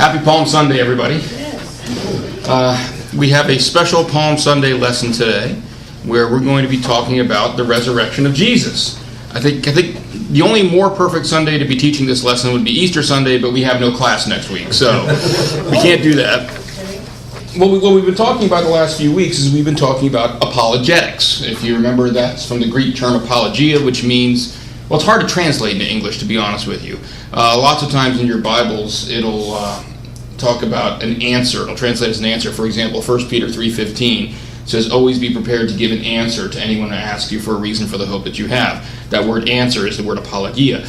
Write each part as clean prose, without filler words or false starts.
Happy Palm Sunday, everybody. We have a special Palm Sunday lesson today where we're going to be talking about the resurrection of Jesus. I think the only more perfect Sunday to be teaching this lesson would be Easter Sunday, but we have no class next week, so we can't do that. What we've been talking about the last few weeks is we've been talking about apologetics. If you remember, that's from the Greek term apologia, which means, well, it's hard to translate into English, to be honest with you. Lots of times in your Bibles, it'll talk about an answer. It'll translate as an answer. For example, 1 Peter 3:15 says, always be prepared to give an answer to anyone who asks you for a reason for the hope that you have. That word answer is the word apologia.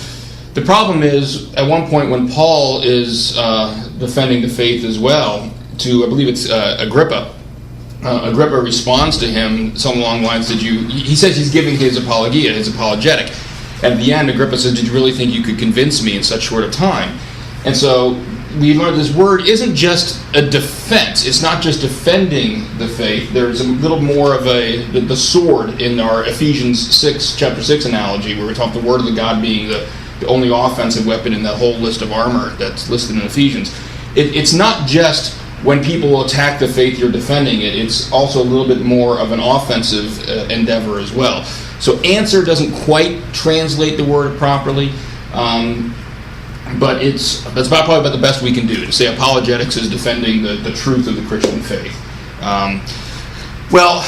The problem is, at one point when Paul is defending the faith as well, to, I believe it's Agrippa, Agrippa responds to him something along the lines, he says he's giving his apologia, his apologetic. At the end, Agrippa says, did you really think you could convince me in such short a time? And so we learned this word isn't just a defense. It's not just defending the faith. There's a little more of the sword in our Ephesians chapter 6 analogy, where we talk the word of the God being the only offensive weapon in that whole list of armor that's listed in Ephesians. It's not just when people will attack the faith, you're defending it. It's also a little bit more of an offensive endeavor as well. So answer doesn't quite translate the word properly, but that's probably about the best we can do. To say apologetics is defending the truth of the Christian faith. Well,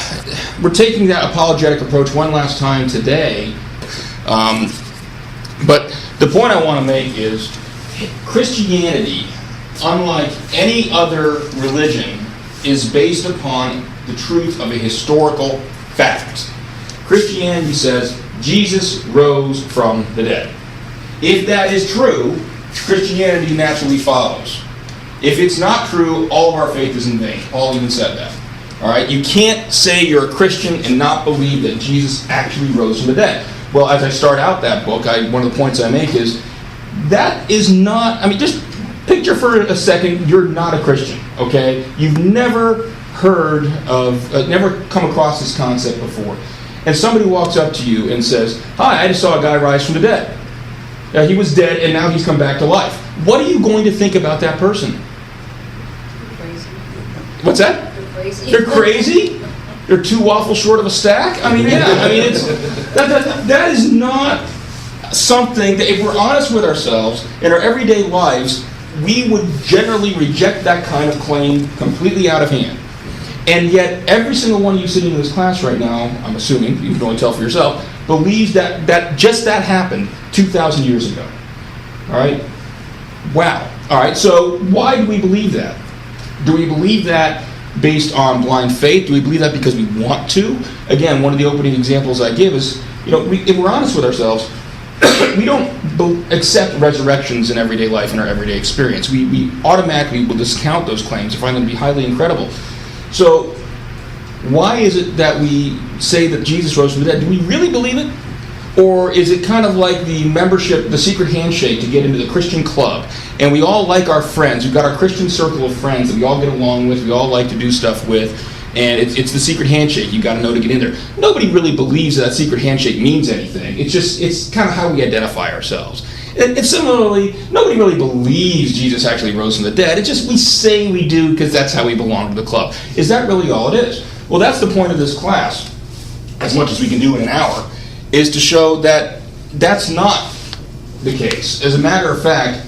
we're taking that apologetic approach one last time today, but the point I want to make is Christianity, unlike any other religion, is based upon the truth of a historical fact. Christianity says Jesus rose from the dead. If that is true, Christianity naturally follows. If it's not true, all of our faith is in vain. Paul even said that. All right? You can't say you're a Christian and not believe that Jesus actually rose from the dead. Well, as I start out that book, one of the points I make is that is not, just picture for a second you're not a Christian, okay? You've never heard of, never come across this concept before. And somebody walks up to you and says, hi, I just saw a guy rise from the dead. He was dead and now he's come back to life. What are you going to think about that person? They're crazy. What's that? They're crazy. They're crazy? They're two waffles short of a stack? That is not something that, if we're honest with ourselves, in our everyday lives, we would generally reject that kind of claim completely out of hand. And yet, every single one of you sitting in this class right now, I'm assuming, you can only tell for yourself, believes that that happened 2,000 years ago. All right? Wow. All right, so why do we believe that? Do we believe that based on blind faith? Do we believe that because we want to? Again, one of the opening examples I give is, if we're honest with ourselves, we don't accept resurrections in everyday life, in our everyday experience. We automatically will discount those claims and find them to be highly incredible. So, why is it that we say that Jesus rose from the dead? Do we really believe it? Or is it kind of like the membership, the secret handshake to get into the Christian club? And we all like our friends. We've got our Christian circle of friends that we all get along with, we all like to do stuff with. And it's the secret handshake. You've got to know to get in there. Nobody really believes that secret handshake means anything. It's kind of how we identify ourselves. And similarly, nobody really believes Jesus actually rose from the dead. It's just we say we do because that's how we belong to the club. Is that really all it is? Well, that's the point of this class, as much as we can do in an hour, is to show that that's not the case. As a matter of fact,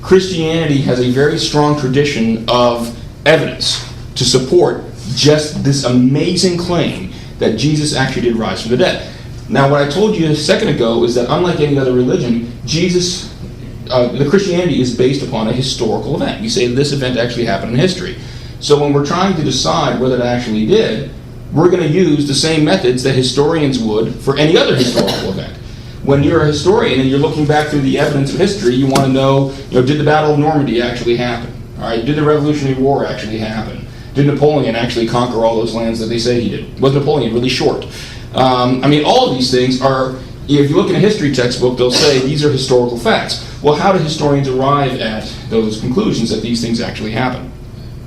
Christianity has a very strong tradition of evidence to support just this amazing claim that Jesus actually did rise from the dead. Now, what I told you a second ago is that unlike any other religion, the Christianity is based upon a historical event. You say this event actually happened in history. So when we're trying to decide whether it actually did, we're going to use the same methods that historians would for any other historical event. When you're a historian and you're looking back through the evidence of history, you want to know, did the Battle of Normandy actually happen? All right, did the Revolutionary War actually happen? Did Napoleon actually conquer all those lands that they say he did? Was Napoleon really short? All of these things are, if you look in a history textbook, they'll say these are historical facts. Well, how do historians arrive at those conclusions that these things actually happen?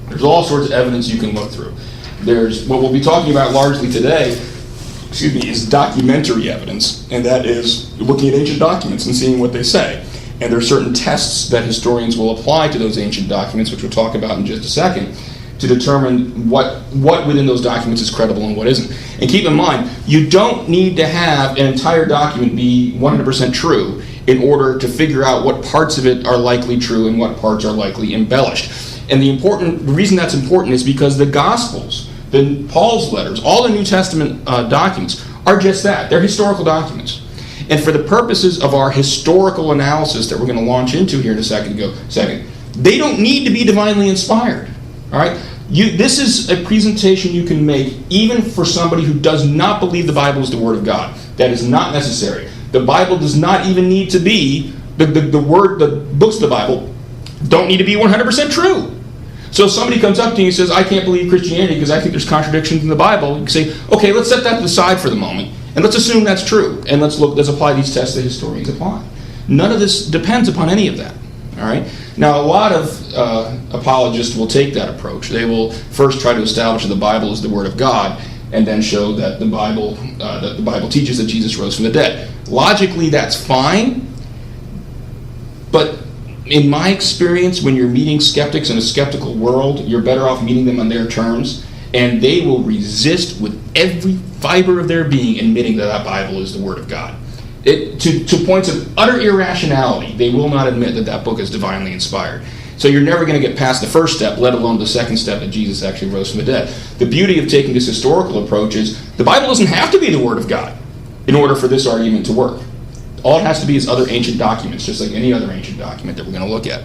There's all sorts of evidence you can look through. There's what we'll be talking about largely today, is documentary evidence, and that is looking at ancient documents and seeing what they say. And there are certain tests that historians will apply to those ancient documents, which we'll talk about in just a second, to determine what within those documents is credible and what isn't. And keep in mind, you don't need to have an entire document be 100% true in order to figure out what parts of it are likely true and what parts are likely embellished. And the reason that's important is because the Gospels, Paul's letters, all the New Testament documents are just that. They're historical documents. And for the purposes of our historical analysis that we're going to launch into here in a second, they don't need to be divinely inspired. All right? This is a presentation you can make even for somebody who does not believe the Bible is the Word of God. That is not necessary. The Bible does not even need to be, the books of the Bible don't need to be 100% true. So if somebody comes up to you and says, I can't believe Christianity because I think there's contradictions in the Bible, you can say, okay, let's set that to the side for the moment, and let's assume that's true, and let's apply these tests that historians apply. None of this depends upon any of that. All right. Now, a lot of apologists will take that approach. They will first try to establish that the Bible is the Word of God, and then show that the Bible teaches that Jesus rose from the dead. Logically, that's fine, but in my experience, when you're meeting skeptics in a skeptical world, you're better off meeting them on their terms, and they will resist with every fiber of their being admitting that that Bible is the Word of God. To points of utter irrationality, they will not admit that that book is divinely inspired. So you're never going to get past the first step, let alone the second step that Jesus actually rose from the dead. The beauty of taking this historical approach is the Bible doesn't have to be the Word of God in order for this argument to work. All it has to be is other ancient documents, just like any other ancient document that we're going to look at.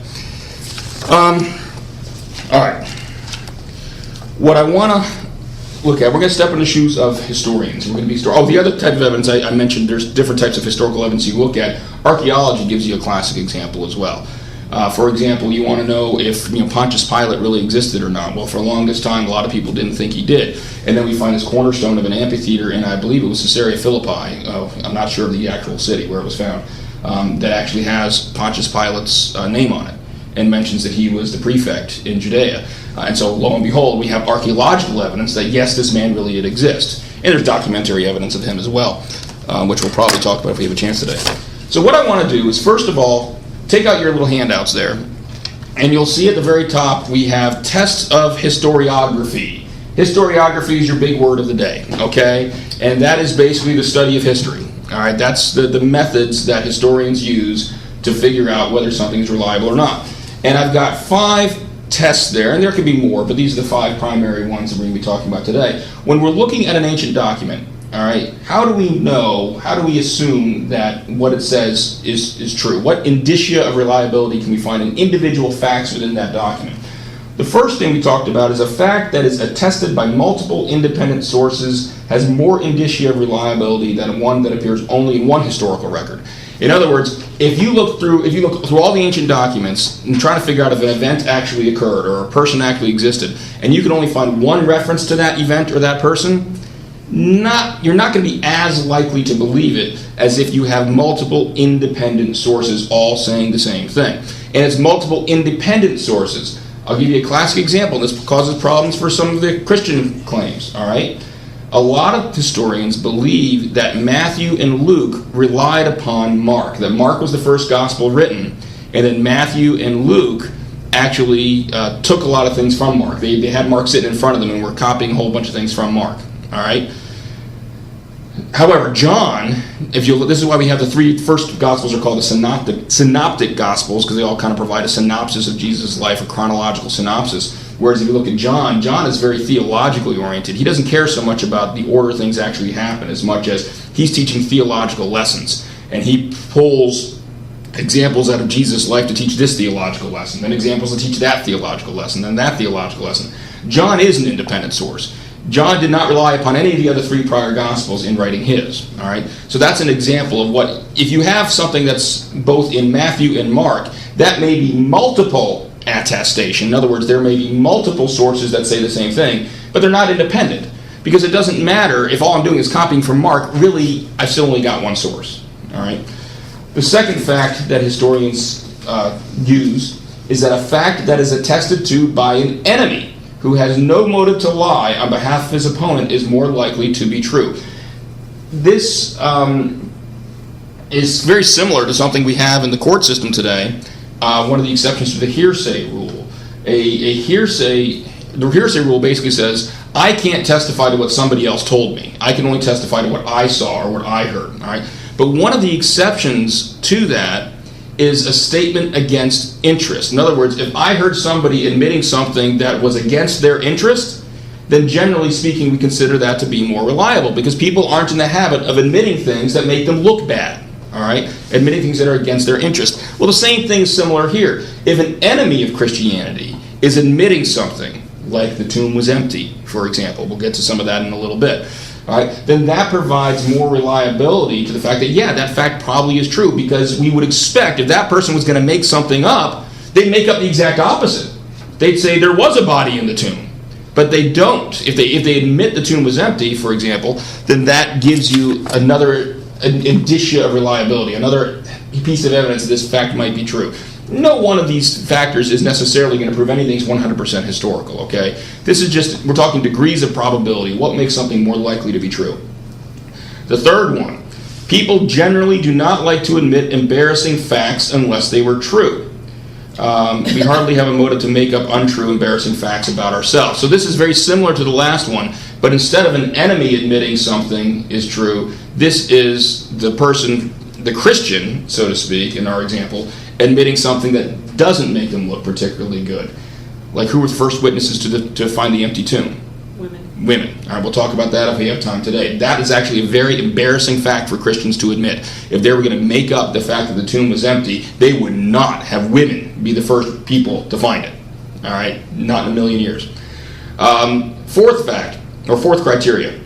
All right. What I want to look at, we're going to step in the shoes of historians. We're going to be the other type of evidence I mentioned, there's different types of historical evidence you look at. Archaeology gives you a classic example as well. For example, you want to know if Pontius Pilate really existed or not. Well, for the longest time, a lot of people didn't think he did. And then we find this cornerstone of an amphitheater in, I believe it was Caesarea Philippi. I'm not sure of the actual city where it was found. That actually has Pontius Pilate's name on it and mentions that he was the prefect in Judea. And so, lo and behold, we have archaeological evidence that, yes, this man really did exist. And there's documentary evidence of him as well, which we'll probably talk about if we have a chance today. So what I want to do is, first of all, take out your little handouts there, and you'll see at the very top we have tests of historiography. Historiography is your big word of the day, okay? And that is basically the study of history. All right, that's the methods that historians use to figure out whether something is reliable or not. And I've got 5 tests there, and there could be more, but these are the 5 primary ones that we're going to be talking about today. When we're looking at an ancient document, all right, how do we assume that what it says is true? What indicia of reliability can we find in individual facts within that document? The first thing we talked about is a fact that is attested by multiple independent sources has more indicia of reliability than one that appears only in one historical record. In other words, if you look through all the ancient documents and try to figure out if an event actually occurred or a person actually existed, and you can only find one reference to that event or that person, you're not going to be as likely to believe it as if you have multiple independent sources all saying the same thing. And it's multiple independent sources. I'll give you a classic example. This causes problems for some of the Christian claims, all right? A lot of historians believe that Matthew and Luke relied upon Mark, that Mark was the first gospel written, and then Matthew and Luke actually took a lot of things from Mark. They had Mark sitting in front of them and were copying a whole bunch of things from Mark, all right? However, John, this is why we have the 3 first Gospels are called the synoptic Gospels, because they all kind of provide a synopsis of Jesus' life, a chronological synopsis. Whereas if you look at John is very theologically oriented. He doesn't care so much about the order things actually happen as much as he's teaching theological lessons. And he pulls examples out of Jesus' life to teach this theological lesson, then examples to teach that theological lesson, then that theological lesson. John is an independent source. John did not rely upon any of the other 3 prior Gospels in writing his. All right, so that's an example of what, if you have something that's both in Matthew and Mark, that may be multiple attestation. In other words, there may be multiple sources that say the same thing, but they're not independent. Because it doesn't matter if all I'm doing is copying from Mark, really, I've still only got one source. All right. The second fact that historians use is that a fact that is attested to by an enemy who has no motive to lie on behalf of his opponent is more likely to be true. This, and is very similar to something we have in the court system today. One of the exceptions to the hearsay rule. The hearsay rule basically says, I can't testify to what somebody else told me. I can only testify to what I saw or what I heard. All right? But one of the exceptions to that is a statement against interest. In other words, if I heard somebody admitting something that was against their interest, then generally speaking, we consider that to be more reliable, because people aren't in the habit of admitting things that make them look bad. All right? Admitting things that are against their interest. Well, the same thing is similar here. If an enemy of Christianity is admitting something, like the tomb was empty, for example, we'll get to some of that in a little bit, all right, then that provides more reliability to the fact that, yeah, that fact probably is true, because we would expect if that person was going to make something up, they'd make up the exact opposite. They'd say there was a body in the tomb, but they don't. If they admit the tomb was empty, for example, then that gives you another indicia of reliability, another piece of evidence that this fact might be true. No one of these factors is necessarily going to prove anything's 100% historical, okay? This is just, we're talking degrees of probability. What makes something more likely to be true? The third one, people generally do not like to admit embarrassing facts unless they were true. We hardly have a motive to make up untrue, embarrassing facts about ourselves. So this is very similar to the last one, but instead of an enemy admitting something is true, this is the person, the Christian, so to speak, in our example, admitting something that doesn't make them look particularly good. Like, who were the first witnesses to find the empty tomb? Women. All right, we'll talk about that if we have time today. That is actually a very embarrassing fact for Christians to admit. If they were going to make up the fact that the tomb was empty, they would not have women be the first people to find it. All right, not in a million years. Fourth fact, or fourth criteria.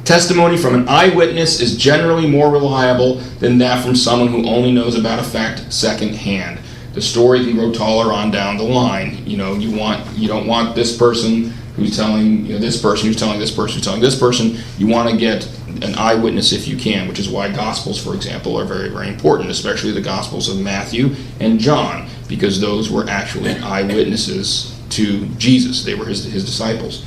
Testimony from an eyewitness is generally more reliable than that from someone who only knows about a fact secondhand. The story can grow taller on down the line. You don't want this person who's telling this person who's telling this person who's telling this person. You want to get an eyewitness if you can, which is why Gospels, for example, are very, very important, especially the Gospels of Matthew and John, because those were actually eyewitnesses to Jesus. They were his disciples.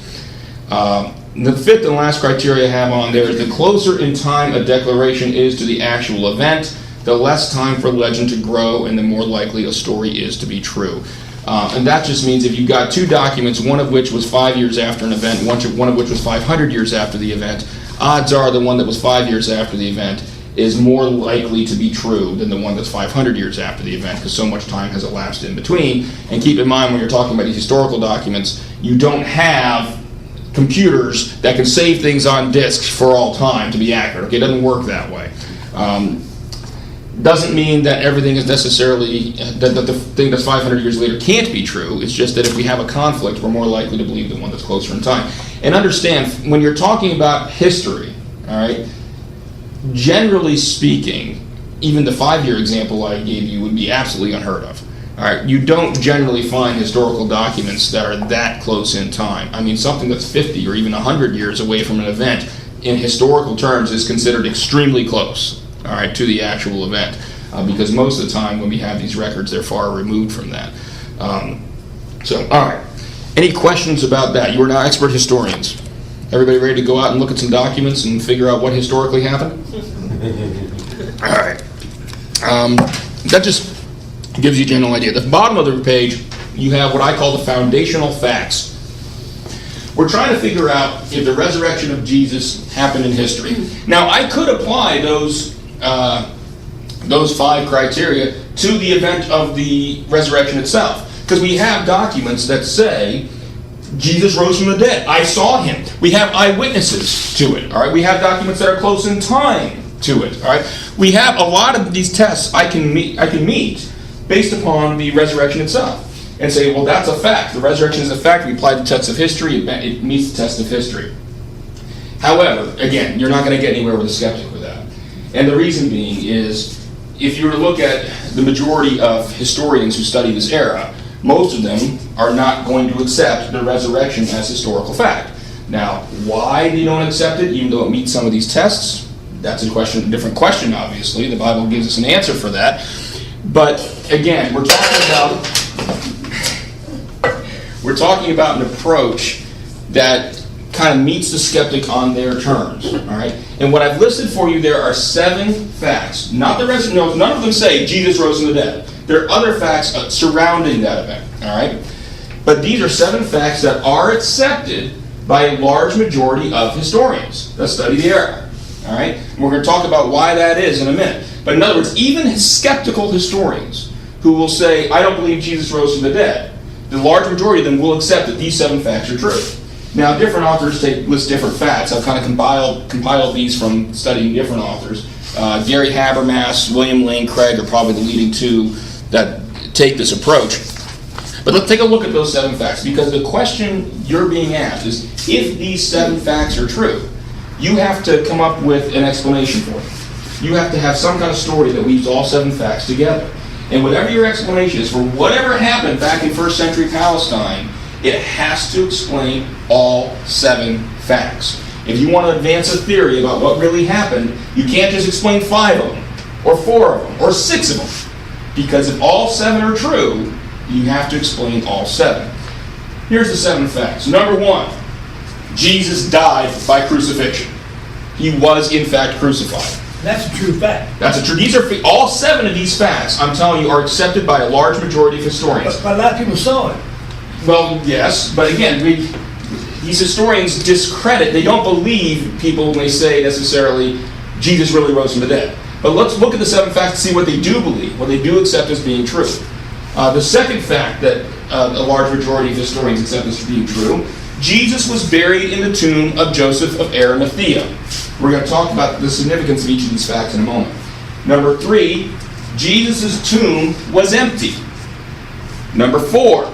The fifth and last criteria I have on there is the closer in time a declaration is to the actual event, the less time for legend to grow and the more likely a story is to be true. And that just means if you've got two documents, one of which was 5 years after an event, one of which was 500 years after the event, odds are the one that was 5 years after the event is more likely to be true than the one that's 500 years after the event, because so much time has elapsed in between. And keep in mind, when you're talking about these historical documents, you don't have computers that can save things on disks for all time to be accurate. Okay, it doesn't work that way. Doesn't mean that everything is necessarily, that the thing that's 500 years later can't be true. It's just that if we have a conflict, we're more likely to believe the one that's closer in time. And understand, when you're talking about history, all right, generally speaking, even the 5-year example I gave you would be absolutely unheard of. All right, you don't generally find historical documents that are that close in time. I mean, something that's 50 or even 100 years away from an event, in historical terms, is considered extremely close, all right, to the actual event, because most of the time when we have these records, they're far removed from that. All right, any questions about that? You are now expert historians. Everybody ready to go out and look at some documents and figure out what historically happened? All right. That just gives you a general idea. At the bottom of the page, you have what I call the foundational facts. We're trying to figure out if the resurrection of Jesus happened in history. Now, I could apply those 5 criteria to the event of the resurrection itself, because we have documents that say Jesus rose from the dead. I saw him. We have eyewitnesses to it. All right. We have documents that are close in time to it. All right. We have a lot of these tests I can meet based upon the resurrection itself, and say, well, that's a fact. The resurrection is a fact. We apply the test of history. It meets the test of history. However, again, you're not going to get anywhere with a skeptic with that. And the reason being is, if you were to look at the majority of historians who study this era, most of them are not going to accept the resurrection as historical fact. Now, why they don't accept it, even though it meets some of these tests, that's a different question, obviously. The Bible gives us an answer for that. But again, we're talking about an approach that kind of meets the skeptic on their terms. All right? And what I've listed for you there are 7 facts. Not the rest. No, none of them say Jesus rose from the dead. There are other facts surrounding that event. All right? But these are 7 facts that are accepted by a large majority of historians that study the era. All right? And we're going to talk about why that is in a minute. But in other words, even skeptical historians who will say, I don't believe Jesus rose from the dead, the large majority of them will accept that these 7 facts are true. Now, different authors list different facts. I've kind of compiled these from studying different authors. Gary Habermas, William Lane Craig are probably the leading 2 that take this approach. But let's take a look at those 7 facts, because the question you're being asked is, if these 7 facts are true, you have to come up with an explanation for them. You have to have some kind of story that weaves all 7 facts together. And whatever your explanation is for whatever happened back in first century Palestine, it has to explain all 7 facts. If you want to advance a theory about what really happened, you can't just explain 5 of them, or 4 of them, or 6 of them. Because if all 7 are true, you have to explain all 7. Here's the 7 facts. Number 1, Jesus died by crucifixion. He was, in fact, crucified. That's a true fact. That's a true. These are all 7 of these facts, I'm telling you, are accepted by a large majority of historians. But a lot of people saw it. Well, yes, but again, these historians discredit, they don't believe people when they say necessarily Jesus really rose from the dead. But let's look at the 7 facts to see what they do believe, what they do accept as being true. The second fact that a large majority of historians accept as being true, Jesus was buried in the tomb of Joseph of Arimathea. We're going to talk about the significance of each of these facts in a moment. Number 3, Jesus' tomb was empty. Number 4,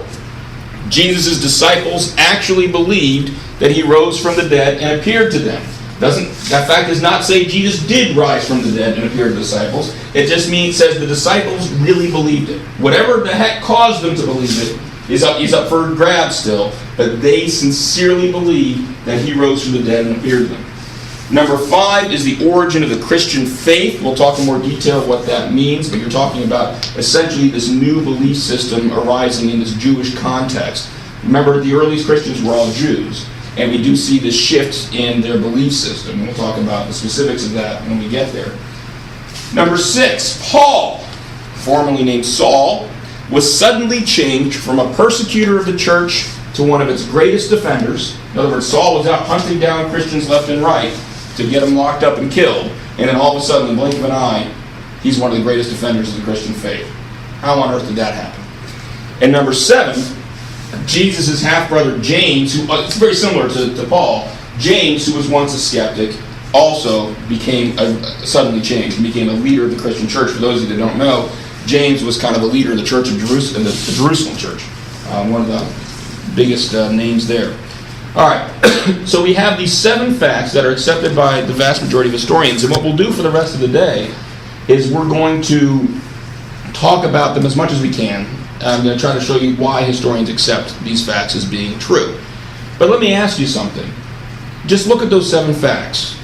Jesus' disciples actually believed that he rose from the dead and appeared to them. That fact does not say Jesus did rise from the dead and appear to the disciples. It just says the disciples really believed it. Whatever the heck caused them to believe it is up for grabs still, but they sincerely believe that he rose from the dead and appeared to them. Number 5 is the origin of the Christian faith. We'll talk in more detail what that means, but you're talking about essentially this new belief system arising in this Jewish context. Remember, the earliest Christians were all Jews, and we do see this shift in their belief system. And we'll talk about the specifics of that when we get there. Number 6, Paul, formerly named Saul, was suddenly changed from a persecutor of the church to one of its greatest defenders. In other words, Saul was out hunting down Christians left and right to get them locked up and killed, and then all of a sudden, in the blink of an eye, he's one of the greatest defenders of the Christian faith. How on earth did that happen? And number 7, Jesus' half-brother James, who it's very similar to Paul, James, who was once a skeptic, also became suddenly changed and became a leader of the Christian church. For those of you that don't know, James was kind of a leader of the church of Jerusalem, the Jerusalem church, one of the biggest names there. All right, so we have these 7 facts that are accepted by the vast majority of historians, and what we'll do for the rest of the day is we're going to talk about them as much as we can. I'm going to try to show you why historians accept these facts as being true. But let me ask you something. Just look at those 7 facts.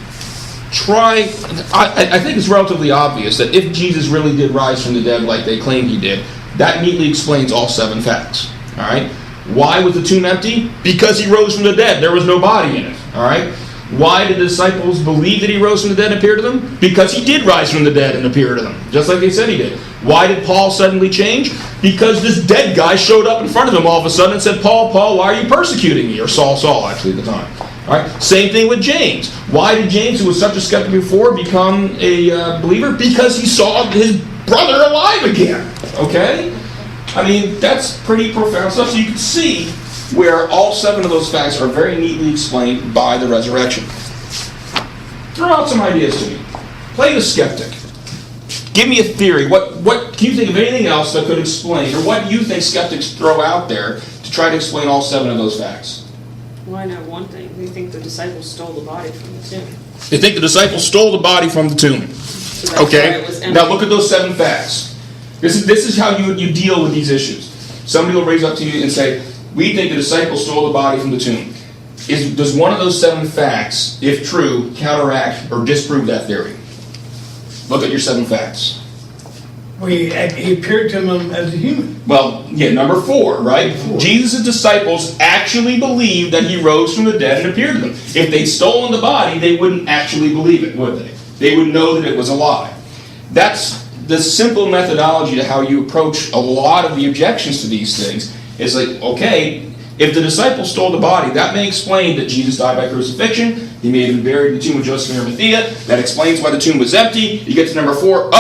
I think it's relatively obvious that if Jesus really did rise from the dead like they claim he did, that neatly explains all 7 facts. All right? Why was the tomb empty? Because he rose from the dead. There was no body in it. All right? Why did the disciples believe that he rose from the dead and appeared to them? Because he did rise from the dead and appear to them, just like they said he did. Why did Paul suddenly change? Because this dead guy showed up in front of him all of a sudden and said, Paul, Paul, why are you persecuting me? Or Saul, actually, at the time. All right? Same thing with James. Why did James, who was such a skeptic before, become a believer? Because he saw his brother alive again. Okay? I mean, that's pretty profound stuff. So you can see where all 7 of those facts are very neatly explained by the resurrection. Throw out some ideas to me. Play the skeptic. Give me a theory. What can you think of anything else that could explain, or what do you think skeptics throw out there to try to explain all 7 of those facts? Well, I know one thing. We think the disciples stole the body from the tomb. They think the disciples stole the body from the tomb. So that's why Okay. it was empty. Now look at those 7 facts. This is how you deal with these issues. Somebody will raise up to you and say, we think the disciples stole the body from the tomb. Does one of those 7 facts, if true, counteract or disprove that theory? Look at your 7 facts. Well, he appeared to them as a human. Well, yeah, number 4, right? Jesus' disciples actually believed that he rose from the dead and appeared to them. If they'd stolen the body, they wouldn't actually believe it, would they? They would know that it was a lie. That's the simple methodology to how you approach a lot of the objections to these things. It's like, okay, if the disciples stole the body, that may explain that Jesus died by crucifixion. He may have been buried in the tomb of Joseph and Arimathea. That explains why the tomb was empty. You get to number 4,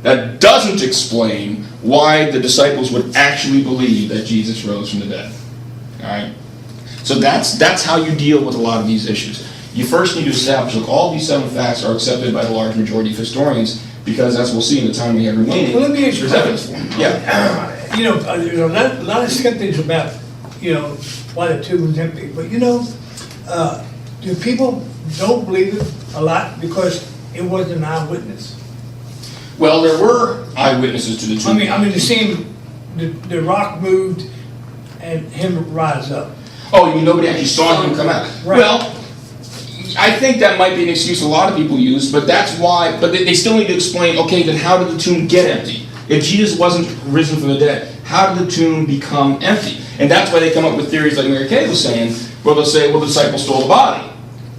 that doesn't explain why the disciples would actually believe that Jesus rose from the dead. All right? So that's how you deal with a lot of these issues. You first need to establish that all these 7 facts are accepted by the large majority of historians, because as we'll see in the time we have remaining, Well, let me ask you there's evidence for them. Yeah. There's a lot of skeptics about, why the tomb was empty. But, do people don't believe it a lot because it wasn't an eyewitness? Well, there were eyewitnesses to the tomb. I mean, to see him, the rock moved and him rise up. Oh, you mean nobody actually saw him come out? Right. Well, I think that might be an excuse a lot of people use, but that's why. But they still need to explain. Okay, then how did the tomb get empty? If Jesus wasn't risen from the dead, how did the tomb become empty? And that's why they come up with theories like Mary Kay was saying, where they'll say, well, the disciples stole the body.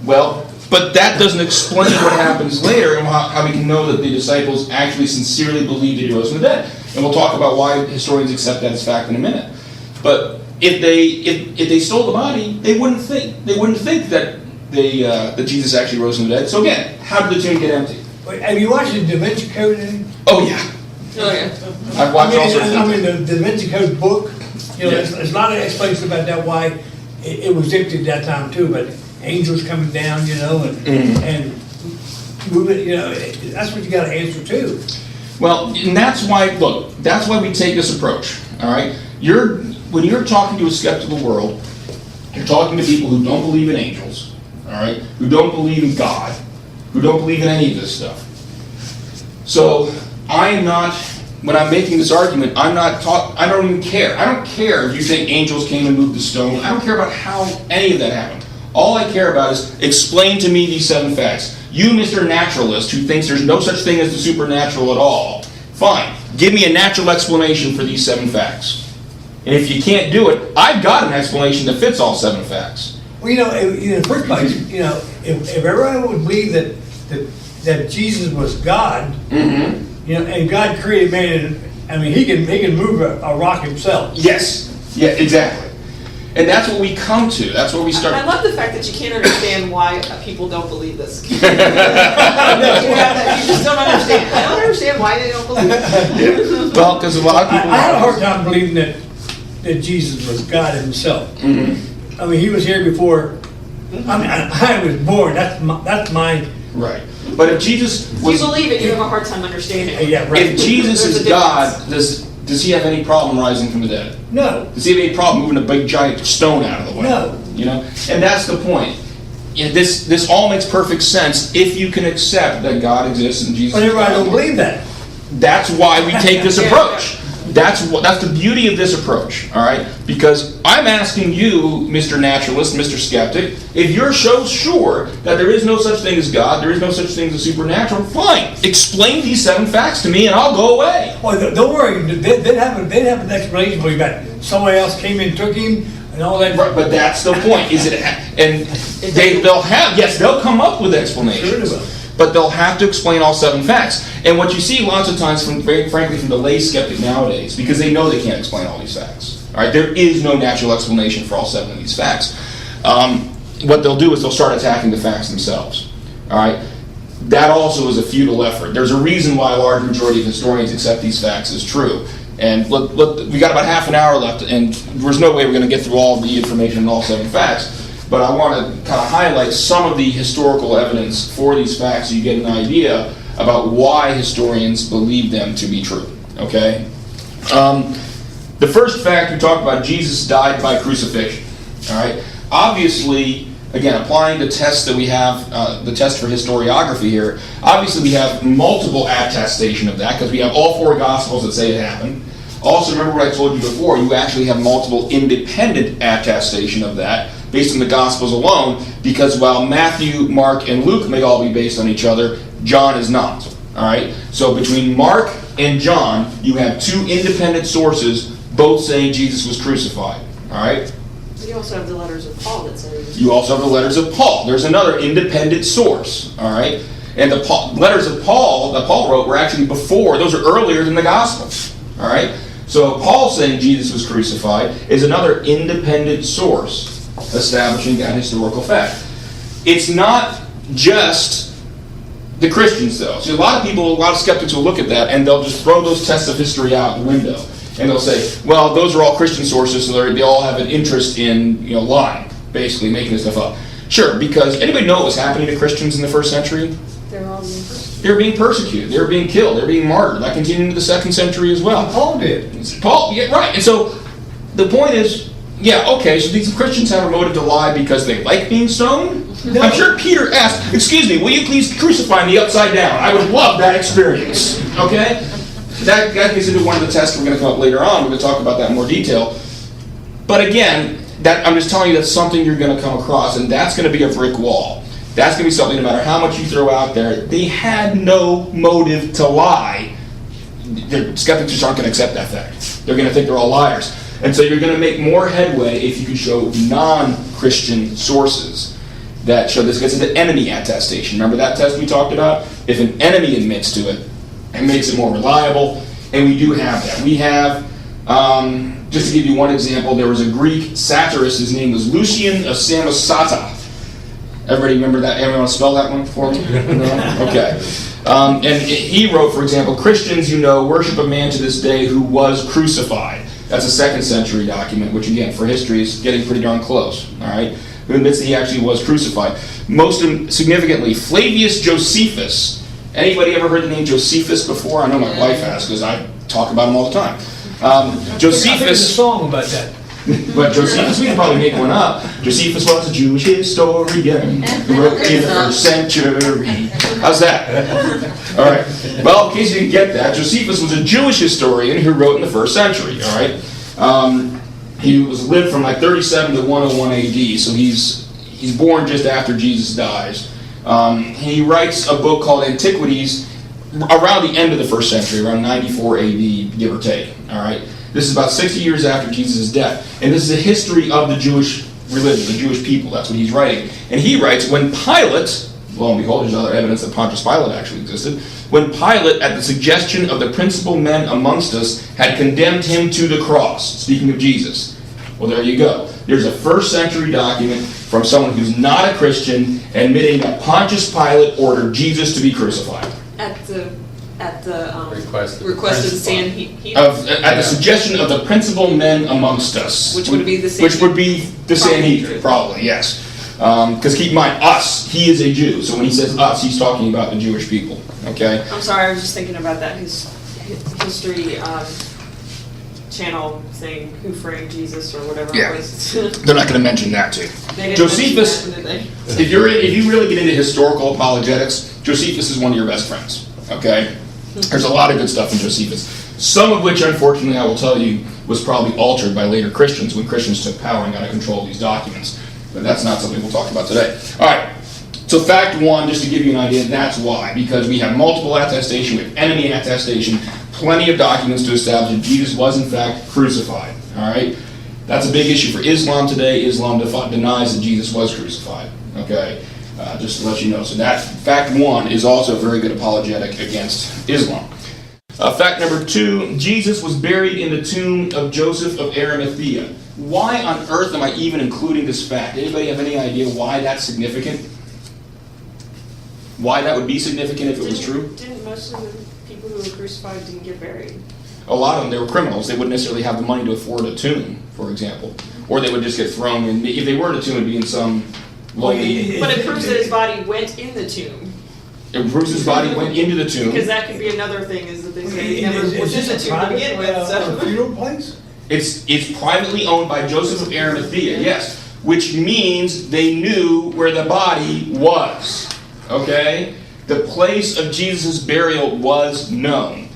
Well, but that doesn't explain what happens later and how we can know that the disciples actually sincerely believed that he rose from the dead. And we'll talk about why historians accept that as fact in a minute. But if they stole the body, they wouldn't think that that Jesus actually rose from the dead. So again, how did the tomb get empty? Wait, have you watched the Da Vinci Code? Oh yeah. Oh, yeah. I've watched all sorts of the Da Vinci Code book, Yeah. there's a lot of explanations about that, why it was empty at that time too, but angels coming down, and moving, that's what you got to answer too. Well, and that's why we take this approach, all right? When you're talking to a skeptical world, you're talking to people who don't believe in angels, all right? Who don't believe in God, who don't believe in any of this stuff. So I am not, when I'm making this argument, I don't even care. I don't care if you think angels came and moved the stone. I don't care about how any of that happened. All I care about is explain to me these 7 facts. You, Mr. Naturalist, who thinks there's no such thing as the supernatural at all, fine. Give me a natural explanation for these 7 facts. And if you can't do it, I've got an explanation that fits all 7 facts. Well, in the first place, if everyone would believe that Jesus was God, and God created man, he can move a rock himself. Yes. Yeah, exactly. And that's what we come to. That's where we start. I love the fact that you can't understand why people don't believe this. You just don't understand. I don't understand why they don't believe it. Yeah. Well, because a lot of people. I had a hard time believing that Jesus was God himself. Mm-hmm. He was here before. I was born. That's my. Right. But if Jesus was. If you believe it, you have a hard time understanding it. Yeah, right. If Jesus There's is a God, does he have any problem rising from the dead? No. Does he have any problem moving a big giant stone out of the way? No. And that's the point. This all makes perfect sense if you can accept that God exists and Jesus. But is everybody God. don't believe that. That's why we take this approach. That's the beauty of this approach, all right? Because I'm asking you, Mr. Naturalist, Mr. Skeptic, if you're so sure that there is no such thing as God, there is no such thing as the supernatural, fine. Explain these 7 facts to me and I'll go away. Well, don't worry. They'd have an explanation for you about somebody else came and took him and all that. Right, but that's the point. They'll come up with explanations. Sure they will. But they'll have to explain all 7 facts. And what you see lots of times, frankly, from the lay skeptic nowadays, because they know they can't explain all these facts. All right, there is no natural explanation for all 7 of these facts. What they'll do is they'll start attacking the facts themselves. All right, that also is a futile effort. There's a reason why a large majority of historians accept these facts as true. And we got about half an hour left, and there's no way we're going to get through all the information and all 7 facts. But I want to kind of highlight some of the historical evidence for these facts so you get an idea about why historians believe them to be true. Okay? The first fact we talked about, Jesus died by crucifixion. All right? Obviously, again, applying the test that we have, the test for historiography here, obviously we have multiple attestation of that because we have all 4 Gospels that say it happened. Also, remember what I told you before, you actually have multiple independent attestation of that based on the Gospels alone, because while Matthew, Mark, and Luke may all be based on each other, John is not. All right? So between Mark and John, you have two independent sources, both saying Jesus was crucified. All right? You also have the letters of Paul that say. You also have the letters of Paul. There's another independent source. All right? And the letters of Paul that Paul wrote were actually before. Those are earlier than the Gospels. All right? So Paul saying Jesus was crucified is another independent source establishing that historical fact. It's not just the Christians, though. See, a lot of skeptics will look at that and they'll just throw those tests of history out the window. And they'll say, well, those are all Christian sources, so they all have an interest in, lying, basically making this stuff up. Sure, because anybody know what was happening to Christians in the first century? They're all being persecuted. They were being persecuted. They were being killed. They were being martyred. That continued into the second century as well. Paul did. Paul, yeah, right. And so the point is, yeah, okay, so these Christians have a motive to lie because they like being stoned? No. I'm sure Peter asked, excuse me, will you please crucify me upside down? I would love that experience. Okay? That gets into one of the tests we're going to come up later on. We're going to talk about that in more detail. But again, I'm just telling you that's something you're going to come across, and that's going to be a brick wall. That's going to be something, no matter how much you throw out there, they had no motive to lie. The skeptics just aren't going to accept that fact. They're going to think they're all liars. And so you're going to make more headway if you can show non-Christian sources that show this. Gets into enemy attestation. Remember that test we talked about? If an enemy admits to it, it makes it more reliable. And we do have that. We have, just to give you one example, there was a Greek satirist. His name was Lucian of Samosata. Everybody remember that? Everyone want to spell that one for me? No? Okay. And he wrote, for example, Christians, worship a man to this day who was crucified. That's a second century document, which again, for history, is getting pretty darn close. All right? Who admits that he actually was crucified. Most significantly, Flavius Josephus. Anybody ever heard the name Josephus before? I know my wife has, because I talk about him all the time. Josephus. I think there's a song about that. But Josephus, we can probably make one up. Josephus was a Jewish historian who wrote in the first century. How's that? All right. Well, in case you didn't get that, Josephus was a Jewish historian who wrote in the first century. All right. He lived from like 37 to 101 AD, so he's born just after Jesus dies. He writes a book called Antiquities around the end of the first century, around 94 AD, give or take. All right. This is about 60 years after Jesus' death. And this is a history of the Jewish religion, the Jewish people. That's what he's writing. And he writes, when Pilate, lo and behold, there's other evidence that Pontius Pilate actually existed, when Pilate, at the suggestion of the principal men amongst us, had condemned him to the cross, speaking of Jesus. Well, there you go. There's a first century document from someone who's not a Christian admitting that Pontius Pilate ordered Jesus to be crucified. At the request of the Sanhedrin. At the suggestion of the principal men amongst us. Which would be the Sanhedrin. Which would be the Sanhedrin, probably, yes. Because keep in mind, us, he is a Jew. So when he says us, he's talking about the Jewish people. Okay? I'm sorry, I was just thinking about that history channel thing, Who Framed Jesus or whatever Yeah. it was. They're not going to mention that too. They didn't Josephus, mention that, did if you really get into historical apologetics, Josephus is one of your best friends. Okay? There's a lot of good stuff in Josephus. Some of which, unfortunately, I will tell you, was probably altered by later Christians when Christians took power and got to control these documents. But that's not something we'll talk about today. All right. So fact one, just to give you an idea, that's why. Because we have multiple attestation, we have enemy attestation, plenty of documents to establish that Jesus was in fact crucified. All right? That's a big issue for Islam today. Islam denies that Jesus was crucified. Okay? Just to let you know. So that fact one is also a very good apologetic against Islam. Fact number two, Jesus was buried in the tomb of Joseph of Arimathea. Why on earth am I even including this fact? Anybody have any idea why that's significant? Why that would be significant if it was true? Didn't most of the people who were crucified didn't get buried? A lot of them, they were criminals. They wouldn't necessarily have the money to afford a tomb, for example. Or they would just get thrown in. If they were in a tomb, it would be in some lowly... But it proves that his body went in the tomb. It proves his body went into the tomb. Because that could be another thing, is that they say he never was in the tomb to begin with. So. Funeral place? It's privately owned by Joseph of Arimathea, yes. Which means they knew where the body was. Okay? The place of Jesus' burial was known.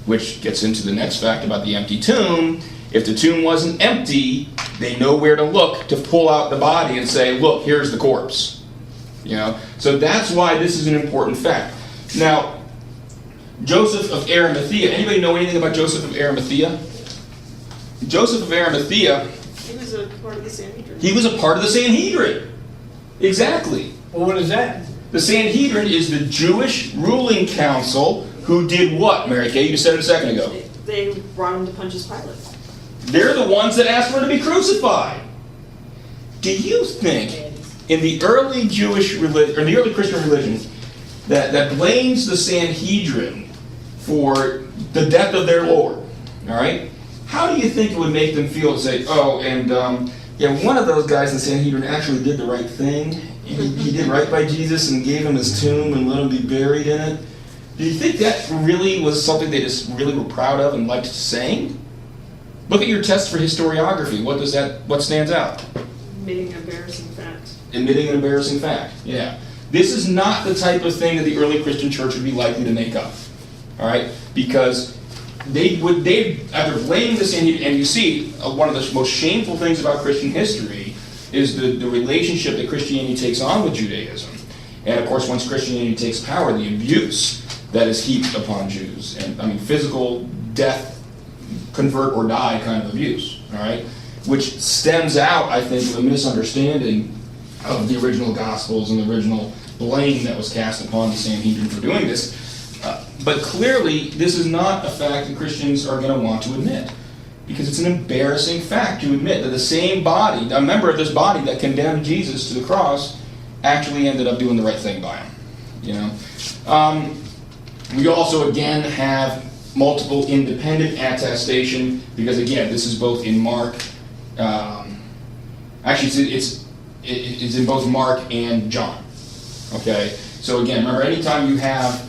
Which gets into the next fact about the empty tomb. If the tomb wasn't empty, they know where to look to pull out the body and say, look, here's the corpse. So that's why this is an important fact. Now, Joseph of Arimathea. Anybody know anything about Joseph of Arimathea? Joseph of Arimathea. He was a part of the Sanhedrin. He was a part of the Sanhedrin. Exactly. Well, what is that? The Sanhedrin is the Jewish ruling council who did what, Mary Kay? You just said it a second ago. They brought him to Pontius Pilate. They're the ones that asked for him to be crucified. Do you think in the early Jewish religion, or the early Christian religion, that blames the Sanhedrin for the death of their Lord? All right? How do you think it would make them feel to say, oh, and one of those guys in the Sanhedrin actually did the right thing. He did right by Jesus and gave him his tomb and let him be buried in it. Do you think that really was something they just really were proud of and liked saying? Look at your test for historiography. What stands out? Admitting an embarrassing fact. Admitting an embarrassing fact, yeah. This is not the type of thing that the early Christian church would be likely to make up. All right? Because they after blaming the Sanhedrin, and you see, one of the most shameful things about Christian history is the relationship that Christianity takes on with Judaism. And of course, once Christianity takes power, the abuse that is heaped upon Jews. And I mean, physical death, convert or die kind of abuse, all right? Which stems out, I think, of a misunderstanding of the original Gospels and the original blame that was cast upon the Sanhedrin for doing this. But clearly, this is not a fact that Christians are going to want to admit. Because it's an embarrassing fact to admit that the same body, a member of this body that condemned Jesus to the cross, actually ended up doing the right thing by him. You know? We also, again, have multiple independent attestation, because, again, this is both in Mark. Actually, it's in both Mark and John. Okay? So, again, remember, anytime you have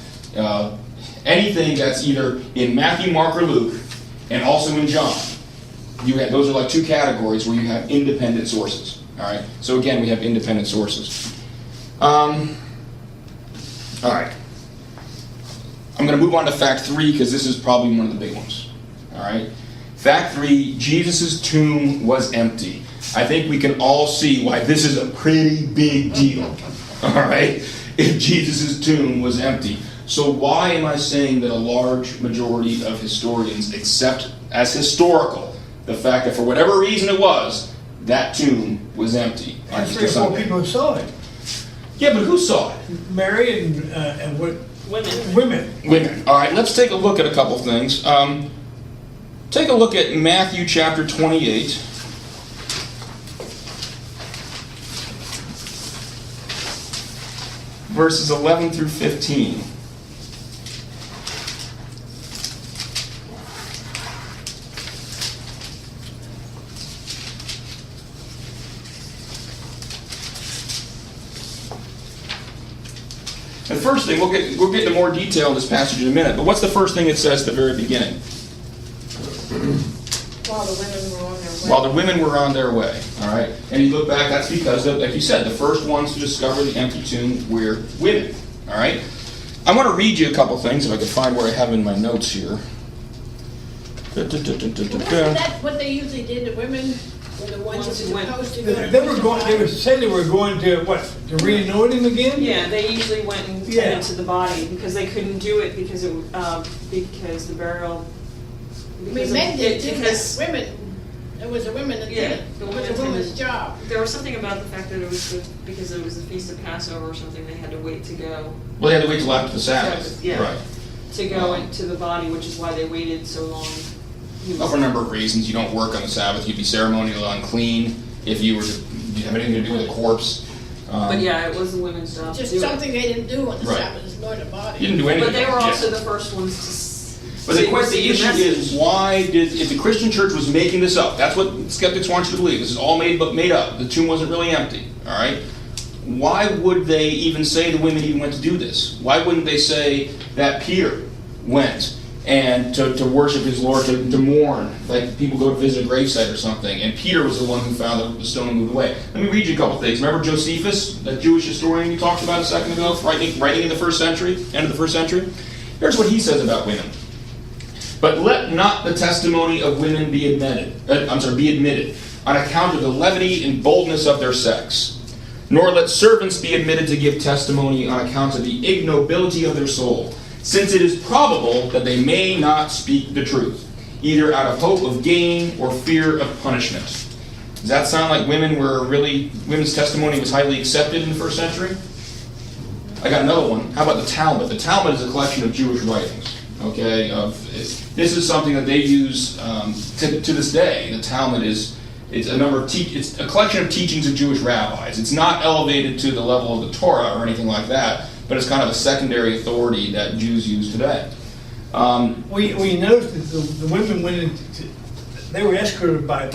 anything that's either in Matthew, Mark, or Luke, and also in John, those are like two categories where you have independent sources. All right? So, again, we have independent sources. All right. I'm going to move on to fact 3 because this is probably one of the big ones. All right? Fact 3, Jesus' tomb was empty. I think we can all see why this is a pretty big deal. All right? If Jesus' tomb was empty. So why am I saying that a large majority of historians accept as historical the fact that for whatever reason it was, that tomb was empty? And 3 or 4 people saw it. Yeah, but who saw it? Mary and what? Women. Women. All right, let's take a look at a couple things. Take a look at Matthew chapter 28. Verses 11 through 15. The first thing, we'll get into more detail in this passage in a minute, but what's the first thing it says at the very beginning? While the women were on their way. While the women were on their way, all right? And you look back, that's because, like you said, the first ones to discover the empty tomb were women, all right? I want to read you a couple things, if I can find where I have in my notes here. Wasn't that what they usually did to women? Were the ones that were supposed to go to They said they were going to, what, to reanoint him again? Yeah, they usually went and tended to the body because they couldn't do it because the burial. I mean, men did too, but women, it was the women that did it. the It was women a woman's tended. job. There was something about the fact that it was because it was the feast of Passover or something. They had to wait to go. Well, they had to wait till after the Sabbath. Yeah. Right. To go into the body, which is why they waited so long. Well, for a number of reasons. You don't work on the Sabbath. You'd be ceremonially unclean if you were to have anything to do with a corpse. But yeah, it was the women's job. Just to do something they didn't do on the Right. Sabbath, is load the body. You didn't do anything. But they were Yeah. also the first ones to. But the issue is, if the Christian church was making this up, that's what skeptics want you to believe, this is all made up, the tomb wasn't really empty, all right? Why would they even say the women even went to do this? Why wouldn't they say that Peter went and to worship his Lord, to mourn, like people go to visit a gravesite or something, and Peter was the one who found the stone and moved away? Let me read you a couple things. Remember Josephus, that Jewish historian you talked about a second ago, writing in the first century, end of the first century? Here's what he says about women. But let not the testimony of women be admitted on account of the levity and boldness of their sex. Nor let servants be admitted to give testimony on account of the ignobility of their soul. since it is probable that they may not speak the truth, either out of hope of gain or fear of punishment. Does that sound like women's testimony was highly accepted in the first century? I got another one. How about the Talmud? The Talmud is a collection of Jewish writings. Okay, this is something that they use to this day. The Talmud it's a collection of teachings of Jewish rabbis. It's not elevated to the level of the Torah or anything like that, but it's kind of a secondary authority that Jews use today. We noticed that the women went into, they were escorted by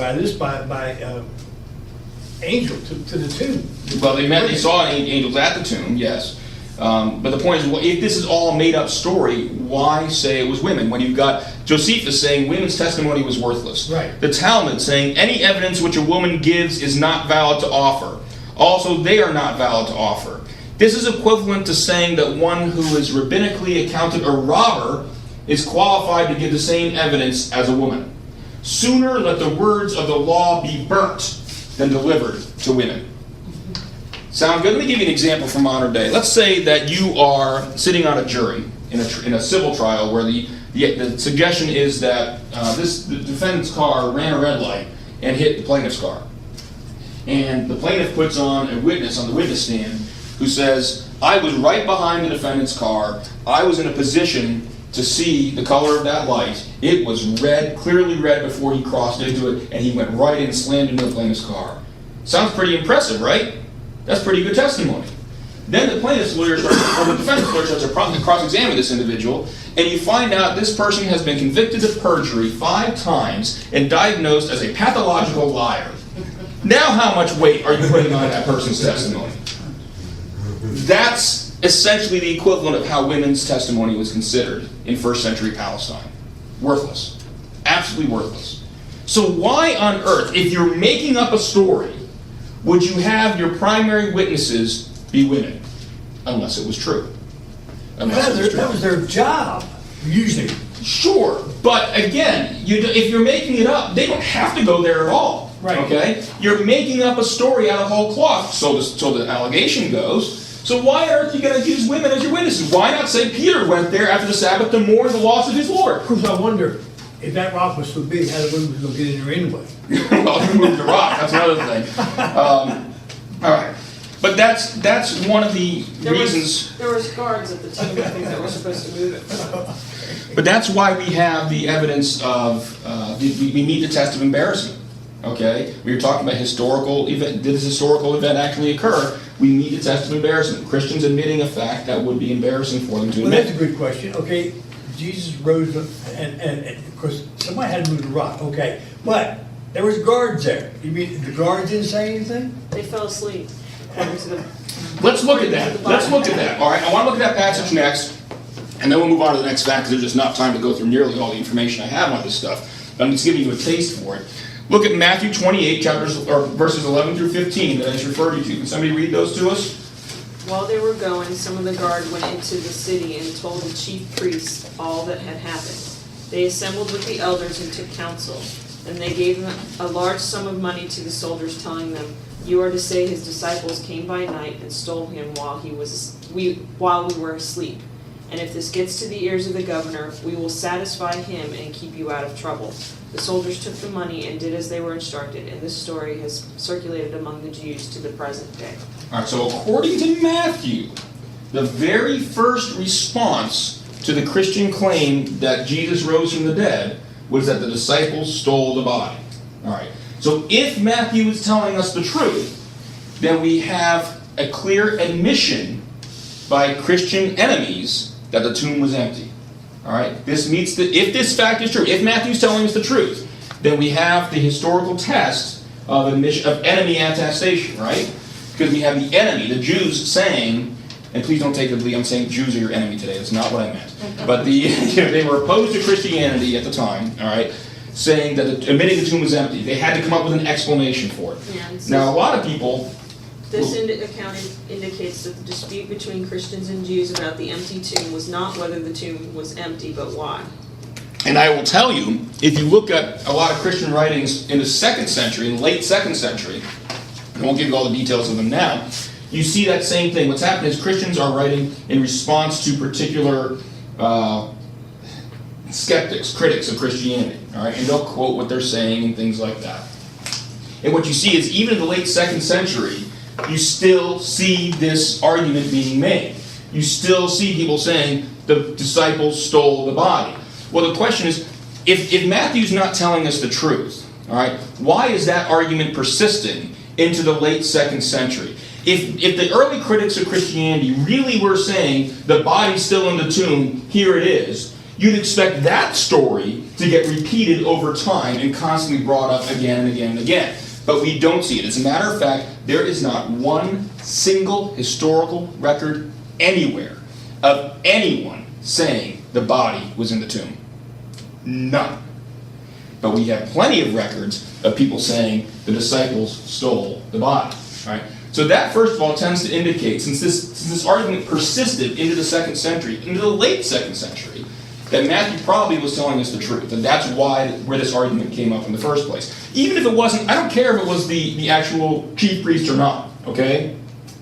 angel to the tomb. Well, they saw angels at the tomb, yes. But the point is, well, if this is all a made-up story, why say it was women? When you've got Josephus saying women's testimony was worthless. Right. The Talmud saying any evidence which a woman gives is not valid to offer. Also, they are not valid to offer. This is equivalent to saying that one who is rabbinically accounted a robber is qualified to give the same evidence as a woman. Sooner let the words of the law be burnt than delivered to women. Sound good? Let me give you an example from modern day. Let's say that you are sitting on a jury in a civil trial where the suggestion is that the defendant's car ran a red light and hit the plaintiff's car. And the plaintiff puts on a witness on the witness stand who says, I was right behind the defendant's car. I was in a position to see the color of that light. It was red, clearly red before he crossed into it, and he went right in and slammed into the plaintiff's car. Sounds pretty impressive, right? That's pretty good testimony. Then the plaintiff's lawyer or the defendant's lawyer starts to cross-examine this individual, and you find out this person has been convicted of perjury 5 times and diagnosed as a pathological liar. Now how much weight are you putting on that person's testimony? That's essentially the equivalent of how women's testimony was considered in first century Palestine. Worthless. Absolutely worthless. So why on earth, if you're making up a story, would you have your primary witnesses be women? Unless it was true. That was their job, usually. Sure, but again, if you're making it up, they don't have to go there at all. Right. Okay? You're making up a story out of whole cloth, so the allegation goes. So why on earth are you going to use women as your witnesses? Why not say Peter went there after the Sabbath to mourn the loss of his Lord? Of course, I wonder, if that rock was so big, how the women was going to get in there anyway? Well, who moved the rock? That's another thing. All right. But that's one of the reasons. There was guards at the tomb, I think, that were supposed to move it. But that's why we have the evidence of, we meet the test of embarrassment. Okay? We were talking about historical event. Did this historical event actually occur? We meet the test of embarrassment. Christians admitting a fact that would be embarrassing for them to admit. Well, that's a good question. Okay, Jesus rose up, and of course, somebody had to move the rock. Okay, but there was guards there. You mean the guards didn't say anything? They fell asleep. Let's look at that. Let's look at that. All right, I want to look at that passage next, and then we'll move on to the next fact because there's just not time to go through nearly all the information I have on this stuff. But I'm just giving you a taste for it. Look at Matthew 28, verses 11 through 15 that I just referred you to. Can somebody read those to us? While they were going, some of the guard went into the city and told the chief priests all that had happened. They assembled with the elders and took counsel. And they gave them a large sum of money to the soldiers, telling them, "You are to say his disciples came by night and stole him while we were asleep. And if this gets to the ears of the governor, we will satisfy him and keep you out of trouble." The soldiers took the money and did as they were instructed, and this story has circulated among the Jews to the present day. All right, so according to Matthew, the very first response to the Christian claim that Jesus rose from the dead was that the disciples stole the body. All right, so if Matthew is telling us the truth, then we have a clear admission by Christian enemies that the tomb was empty. All right, if this fact is true, if Matthew's telling us the truth, then we have the historical test of enemy attestation, right? Because we have the enemy, the Jews, saying, and please don't take it to believe I'm saying Jews are your enemy today. That's not what I meant. But they were opposed to Christianity at the time, all right, saying that admitting the tomb was empty. They had to come up with an explanation for it. Yeah, now, a lot of people. This account indicates that the dispute between Christians and Jews about the empty tomb was not whether the tomb was empty, but why. And I will tell you, if you look at a lot of Christian writings in the 2nd century, in the late 2nd century, I won't give you all the details of them now, you see that same thing. What's happening is Christians are writing in response to particular skeptics, critics of Christianity, all right, and they'll quote what they're saying and things like that. And what you see is, even in the late 2nd century, you still see this argument being made. You still see people saying the disciples stole the body. Well, the question is, if Matthew's not telling us the truth, all right, why is that argument persisting into the late 2nd century? If the early critics of Christianity really were saying the body's still in the tomb, here it is, you'd expect that story to get repeated over time and constantly brought up again and again and again. But we don't see it. As a matter of fact, there is not one single historical record anywhere of anyone saying the body was in the tomb. None. But we have plenty of records of people saying the disciples stole the body. Right? So that, first of all, tends to indicate, since this argument persisted into the 2nd century, into the late 2nd century, that Matthew probably was telling us the truth, and that's where this argument came up in the first place. Even if it wasn't, I don't care if it was the actual chief priest or not, okay?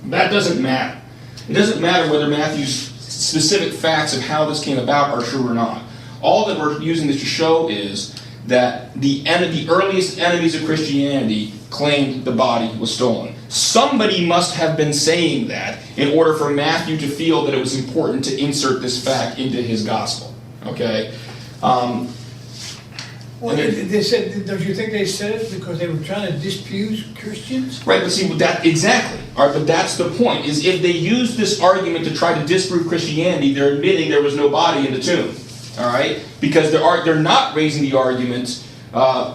That doesn't matter. It doesn't matter whether Matthew's specific facts of how this came about are true or not. All that we're using this to show is that the earliest enemies of Christianity claimed the body was stolen. Somebody must have been saying that in order for Matthew to feel that it was important to insert this fact into his gospel. Okay? Well, they said, don't you think they said it because they were trying to disabuse Christians? Right, but see, that exactly. All right, but that's the point, is if they use this argument to try to disprove Christianity, they're admitting there was no body in the tomb. All right? Because they're not raising the argument,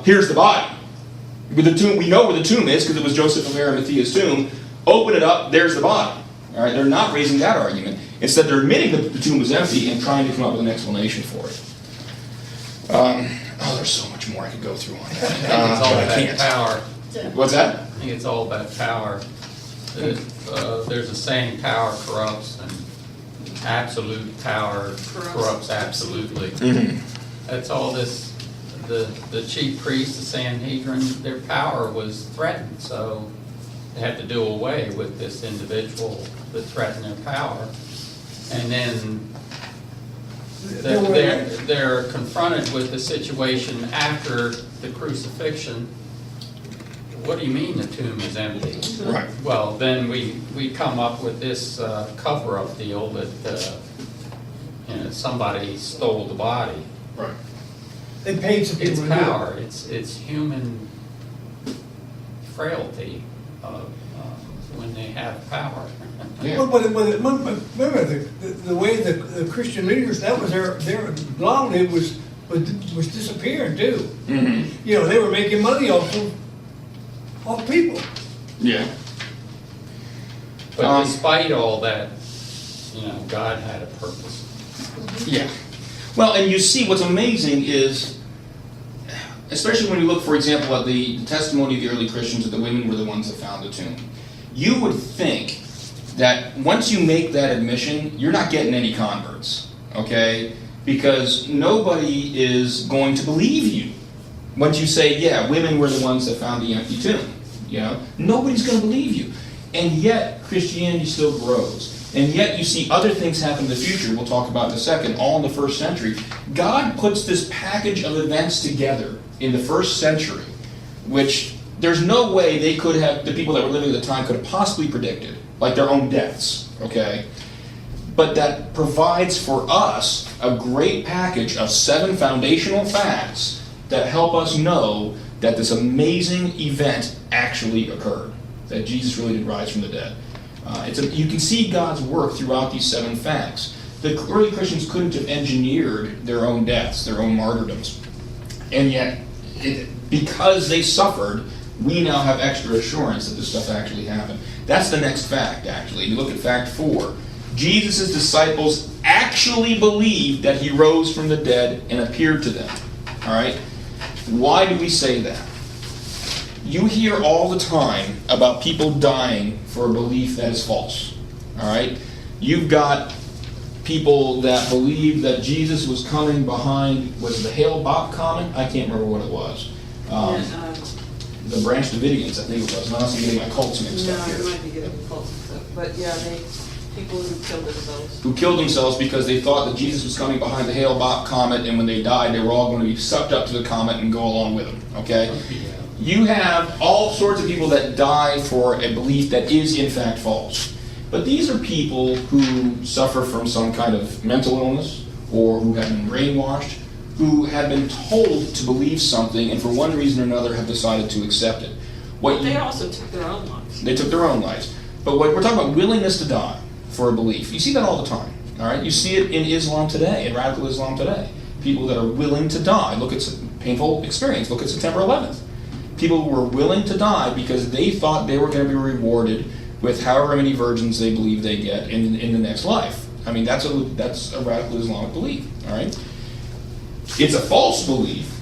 here's the body. With the tomb, we know where the tomb is because it was Joseph of Arimathea's tomb. Open it up, there's the body. All right? They're not raising that argument. Instead, they're admitting that the tomb was empty and trying to come up with an explanation for it. There's so much more I could go through on that. It's all but I about can't. power. What's that? I think it's all about power. There's a saying, power corrupts, and absolute power corrupts absolutely. Mm-hmm. That's all this, the chief priests, the Sanhedrin, their power was threatened, so they had to do away with this individual that threatened their power. And then they're confronted with the situation after the crucifixion. What do you mean the tomb is empty? Right. Well, then we come up with this cover-up deal that somebody stole the body. Right. They paid some It's people to do it. power. It's human frailty when they have power. Yeah. Well, but remember the way the Christian leaders, that was their livelihood was disappearing too. Mm-hmm. You know, they were making money off people. Yeah. But despite all that, God had a purpose. Yeah. Well, and you see what's amazing is, especially when you look, for example, at the testimony of the early Christians, that the women were the ones that found the tomb. You would think that once you make that admission, you're not getting any converts, okay? Because nobody is going to believe you. Once you say, yeah, women were the ones that found the empty tomb, nobody's going to believe you. And yet, Christianity still grows. And yet, you see other things happen in the future, we'll talk about in a second, all in the first century. God puts this package of events together in the first century, which there's no way they could have, the people that were living at the time could have possibly predicted, like their own deaths, okay? But that provides for us a great package of 7 foundational facts that help us know that this amazing event actually occurred, that Jesus really did rise from the dead. You can see God's work throughout these 7 facts. The early Christians couldn't have engineered their own deaths, their own martyrdoms. And yet, because they suffered, we now have extra assurance that this stuff actually happened. That's the next fact, actually. You look at fact 4. Jesus' disciples actually believed that he rose from the dead and appeared to them. All right? Why do we say that? You hear all the time about people dying for a belief that is false. All right? You've got people that believe that Jesus was coming behind, was the Hail Bob comet? I can't remember what it was. The Branch Davidians, I think it was. I'm also getting my cults mixed up here. No, you might be getting cults mixed up. But yeah, People who killed themselves. who killed themselves because they thought that Jesus was coming behind the Hale-Bopp comet, and when they died, they were all going to be sucked up to the comet and go along with him, okay? You have all sorts of people that die for a belief that is in fact false. But these are people who suffer from some kind of mental illness, or who have been brainwashed, who have been told to believe something, and for one reason or another have decided to accept it. They also took their own lives. They took their own lives. But what we're talking about, willingness to die for a belief. You see that all the time, all right? You see it in Islam today, in radical Islam today. People that are willing to die. Look at some painful experience. Look at September 11th. People who were willing to die because they thought they were going to be rewarded with however many virgins they believe they get in the next life. I mean, that's a radical Islamic belief, all right? It's a false belief,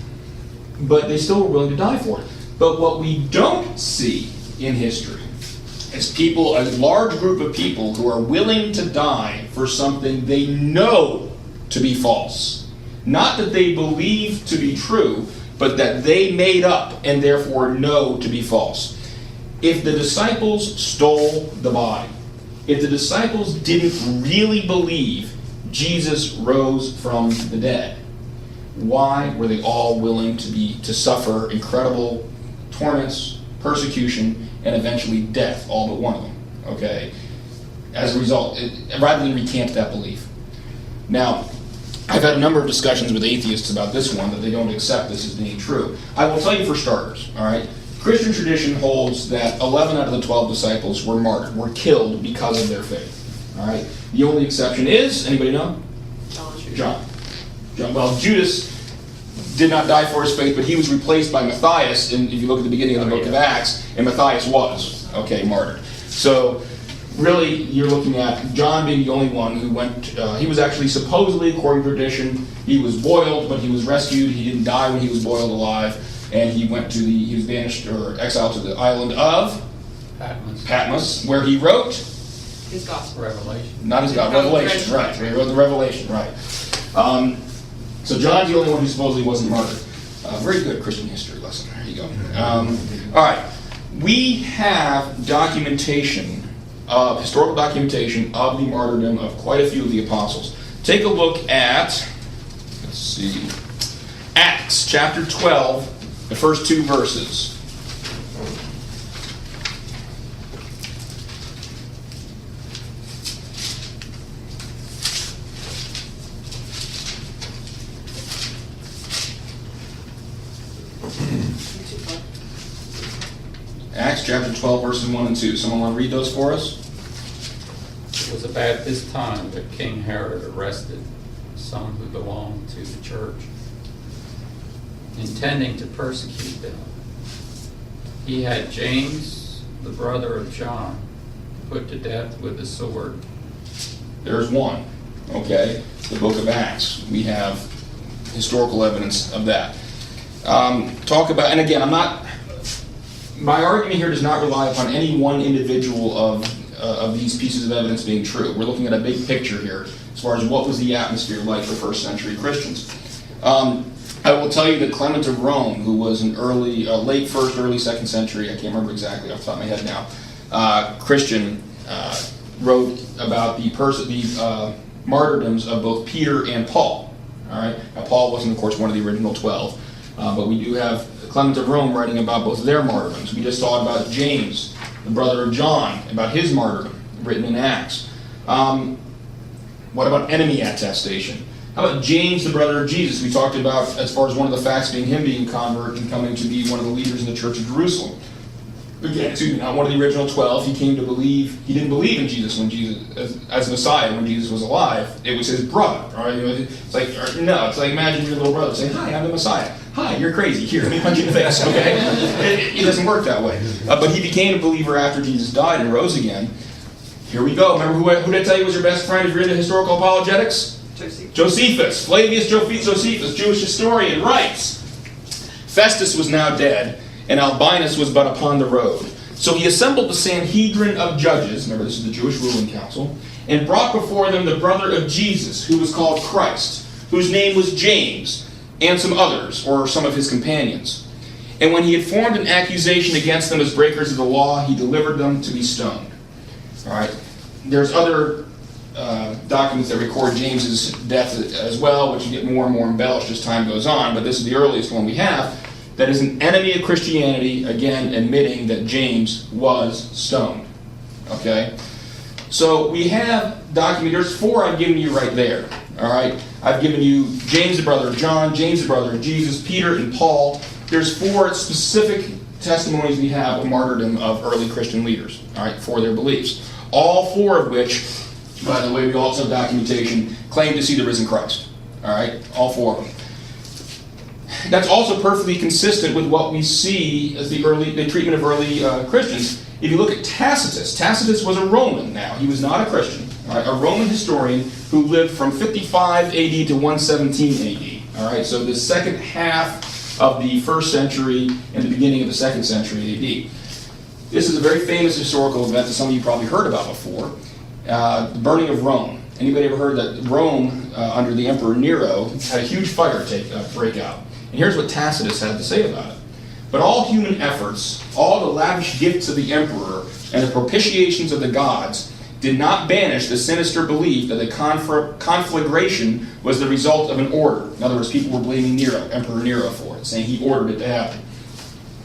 but they still were willing to die for it. But what we don't see in history is people, a large group of people who are willing to die for something they know to be false. Not that they believe to be true, but that they made up and therefore know to be false. If the disciples stole the body, if the disciples didn't really believe Jesus rose from the dead, why were they all willing to suffer incredible torments, persecution, and eventually death, all but one of them, okay? As a result, rather than recant that belief. Now, I've had a number of discussions with atheists about this one, that they don't accept this as being true. I will tell you for starters, all right? Christian tradition holds that 11 out of the 12 disciples were martyred, were killed because of their faith, all right? The only exception is, anybody know? John. Well, Judas did not die for his faith, but he was replaced by Matthias, and if you look at the beginning of the book of Acts, and Matthias was, okay, martyred. So, really, you're looking at John being the only one who went, he was actually supposedly, according to tradition, he was boiled, but he was rescued. He didn't die when he was boiled alive, and he was banished or exiled to the island of Patmos, where he wrote His gospel. Revelation. Not his God, Revelation, right. He wrote the Revelation, right. So John's the only one who supposedly wasn't martyred. Very good Christian history lesson. There you go. All right. We have documentation, historical documentation of the martyrdom of quite a few of the apostles. Take a look at, let's see, Acts chapter 12, the first two verses. Acts chapter 12, verses 1 and 2. Someone want to read those for us? It was about this time that King Herod arrested some who belonged to the church, intending to persecute them. He had James, the brother of John, put to death with the sword. There's one, okay? The book of Acts. We have historical evidence of that. And again, my argument here does not rely upon any one individual of these pieces of evidence being true. We're looking at a big picture here as far as what was the atmosphere like for first century Christians. I will tell you that Clement of Rome, who was an late first, early second century, I can't remember exactly off the top of my head now, Christian, wrote about the martyrdoms of both Peter and Paul. All right. Now, Paul wasn't, of course, one of the original 12, but we do have Clement of Rome writing about both of their martyrdoms. We just talked about James, the brother of John, about his martyrdom, written in Acts. What about enemy attestation? How about James, the brother of Jesus? We talked about, as far as one of the facts being him being convert and coming to be one of the leaders in the Church of Jerusalem. Again, not one of the original 12. He came to believe, he didn't believe in Jesus when as Messiah when Jesus was alive. It was his brother. Right? It's like imagine your little brother saying, "Hi, I'm the Messiah." "Hi, you're crazy. Here, let me punch you in the face." Okay, it doesn't work that way. But he became a believer after Jesus died and rose again. Here we go. Remember who did I tell you was your best friend if you're into historical apologetics? Josephus. Flavius Josephus, Jewish historian, writes, "Festus was now dead, and Albinus was but upon the road. So he assembled the Sanhedrin of judges," remember this is the Jewish ruling council, "and brought before them the brother of Jesus, who was called Christ, whose name was James, and some others, or some of his companions. And when he had formed an accusation against them as breakers of the law, he delivered them to be stoned." All right. There's other documents that record James's death as well, which get more and more embellished as time goes on, but this is the earliest one we have, that is an enemy of Christianity, again admitting that James was stoned. Okay? So we have there's 4 I've given you right there. All right? I've given you James the brother of John, James the brother of Jesus, Peter and Paul. There's 4 specific testimonies we have of martyrdom of early Christian leaders, all right, for their beliefs. All 4 of which, by the way, we also have documentation, claim to see the risen Christ. All right? All 4 of them. That's also perfectly consistent with what we see as the treatment of early Christians. If you look at Tacitus was a Roman now. He was not a Christian. All right? A Roman historian who lived from 55 AD to 117 AD. All right? So the second half of the 1st century and the beginning of the 2nd century AD. This is a very famous historical event that some of you probably heard about before. The burning of Rome. Anybody ever heard that Rome, under the Emperor Nero, had a huge fire break out? And here's what Tacitus had to say about it. But all human efforts, all the lavish gifts of the emperor, and the propitiations of the gods did not banish the sinister belief that the conflagration was the result of an order. In other words, people were blaming Nero, Emperor Nero, for it, saying he ordered it to happen.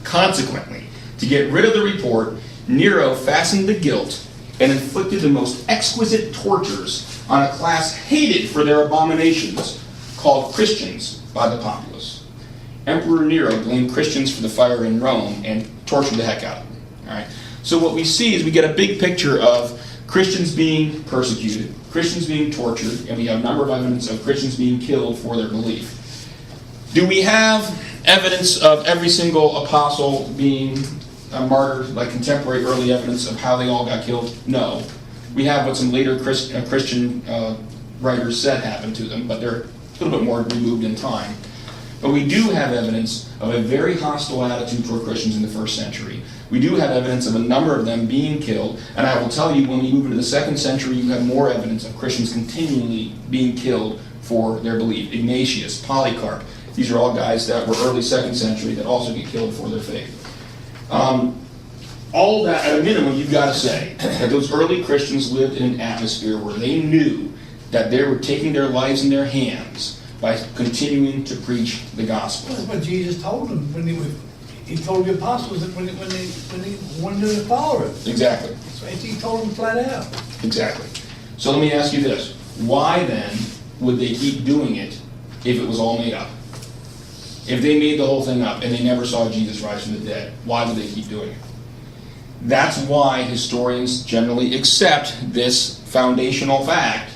Consequently, to get rid of the report, Nero fastened the guilt and inflicted the most exquisite tortures on a class hated for their abominations, called Christians by the populace. Emperor Nero blamed Christians for the fire in Rome and tortured the heck out of them. All right? So what we see is we get a big picture of Christians being persecuted, Christians being tortured, and we have a number of evidence of Christians being killed for their belief. Do we have evidence of every single apostle being martyred, like contemporary early evidence of how they all got killed? No. We have what some later Christian writers said happened to them, but they're a little bit more removed in time. But we do have evidence of a very hostile attitude toward Christians in the 1st century. We do have evidence of a number of them being killed, and I will tell you, when we move into the 2nd century, you have more evidence of Christians continually being killed for their belief. Ignatius, Polycarp, these are all guys that were early 2nd century that also get killed for their faith. All that, at a minimum, you've got to say that those early Christians lived in an atmosphere where they knew that they were taking their lives in their hands by continuing to preach the gospel. That's what Jesus told them when he told the apostles that when they wanted to follow him. Exactly. So he told them flat out. Exactly. So let me ask you this. Why then would they keep doing it if it was all made up? If they made the whole thing up and they never saw Jesus rise from the dead, why would they keep doing it? That's why historians generally accept this foundational fact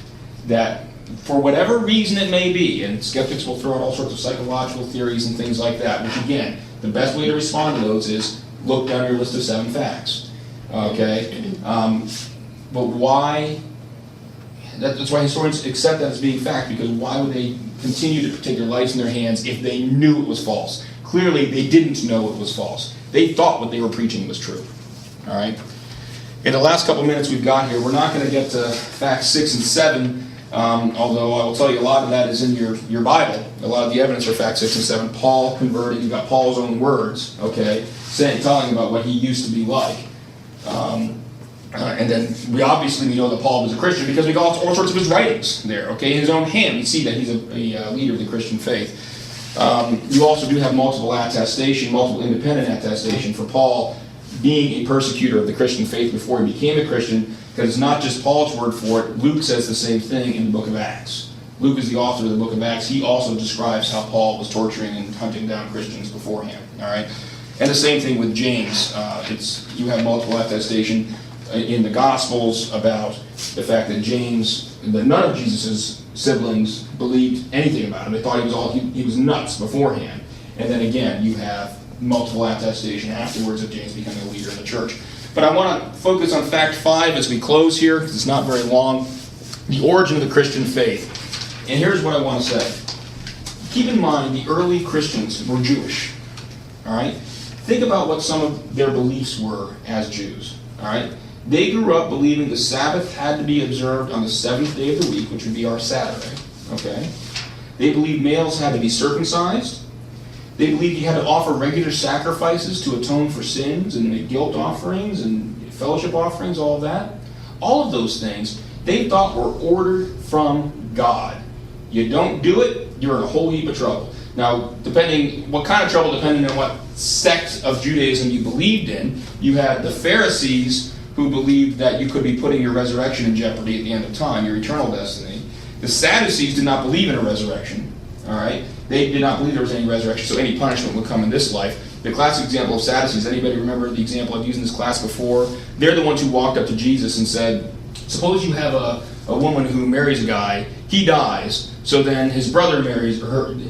that for whatever reason it may be, and skeptics will throw out all sorts of psychological theories and things like that, which again, the best way to respond to those is look down your list of 7 facts. Okay? But why? That's why historians accept that as being fact, because why would they continue to take their lives in their hands if they knew it was false? Clearly, they didn't know it was false. They thought what they were preaching was true. All right? In the last couple minutes we've got here, we're not going to get to facts 6 and 7, although I will tell you a lot of that is in your Bible. A lot of the evidence for facts 6 and 7. Paul converted, you've got Paul's own words, okay, telling about what he used to be like. And then we know that Paul was a Christian because we got all sorts of his writings there, okay? In his own hand, we see that he's a leader of the Christian faith. You also do have multiple independent attestation for Paul being a persecutor of the Christian faith before he became a Christian, because it's not just Paul's word for it. Luke says the same thing in the book of Acts. Luke is the author of the book of Acts. He also describes how Paul was torturing and hunting down Christians beforehand, all right? And the same thing with James. You have multiple attestation in the Gospels about the fact that none of Jesus' siblings believed anything about him. They thought he was nuts beforehand. And then again, you have multiple attestation afterwards of James becoming a leader in the church. But I want to focus on fact 5 as we close here, because it's not very long. The origin of the Christian faith. And here's what I want to say. Keep in mind, the early Christians were Jewish. All right? Think about what some of their beliefs were as Jews. All right? They grew up believing the Sabbath had to be observed on the 7th day of the week, which would be our Saturday. Okay? They believed males had to be circumcised. They believed you had to offer regular sacrifices to atone for sins and make guilt offerings and fellowship offerings, all of that. all of those things they thought were ordered from God. You don't do it, you're in a whole heap of trouble. Now, depending what kind of trouble, depending on what sect of Judaism you believed in, you had the Pharisees who believed that you could be putting your resurrection in jeopardy at the end of time, your eternal destiny. The Sadducees did not believe in a resurrection. All right, they did not believe there was any resurrection, so any punishment would come in this life. The classic example of Sadducees, anybody remember the example I've used in this class before? They're the ones who walked up to Jesus and said, suppose you have a woman who marries a guy, he dies, so then his brother marries her, and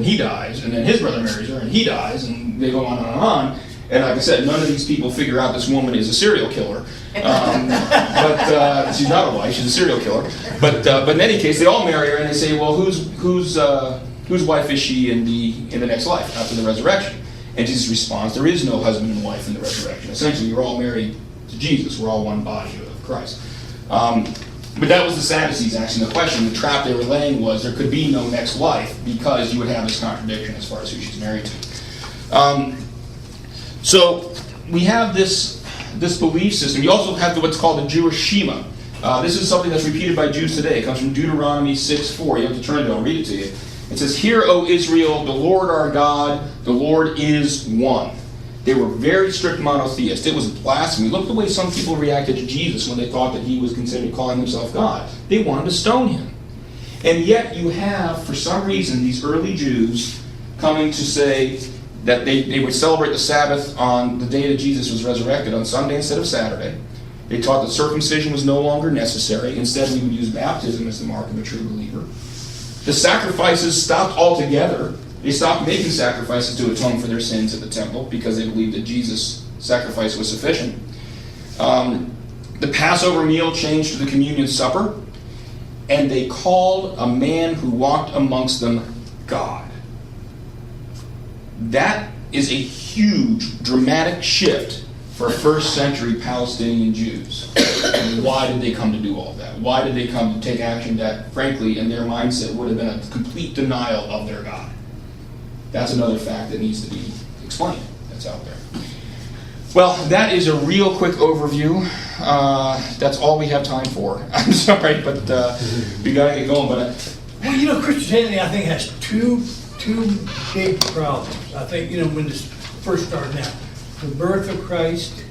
he dies, and then his brother marries her and he dies, and they go on and on. And like I said, none of these people figure out this woman is a serial killer. But she's not a wife; she's a serial killer. But in any case, they all marry her, and they say, "Well, whose wife is she in the next life after the resurrection?" And Jesus responds, "There is no husband and wife in the resurrection. Essentially, you're all married to Jesus. We're all one body of Christ." But that was the Sadducees asking the question. The trap they were laying was there could be no next life because you would have this contradiction as far as who she's married to. So we have this belief system. You also have what's called the Jewish Shema. This is something that's repeated by Jews today. It comes from Deuteronomy 6:4. You have to turn to it. I'll read it to you. It says, "Hear, O Israel, the Lord our God, the Lord is one." They were very strict monotheists. It was blasphemy. Look the way some people reacted to Jesus when they thought that he was considered calling himself God. They wanted to stone him. And yet you have, for some reason, these early Jews coming to say that they would celebrate the Sabbath on the day that Jesus was resurrected, on Sunday instead of Saturday. They taught that circumcision was no longer necessary. Instead, we would use baptism as the mark of a true believer. The sacrifices stopped altogether. They stopped making sacrifices to atone for their sins at the temple because they believed that Jesus' sacrifice was sufficient. The Passover meal changed to the communion supper, and they called a man who walked amongst them God. That is a huge, dramatic shift for first century Palestinian Jews. And why did they come to do all that? Why did they come to take action that, frankly, in their mindset would have been a complete denial of their God? That's another fact that needs to be explained. That's out there. Well, that is a real quick overview. That's all we have time for. I'm sorry, but we got to get going. But Well, Christianity, I think, has two big problems. I think, when this first started out. The birth of Christ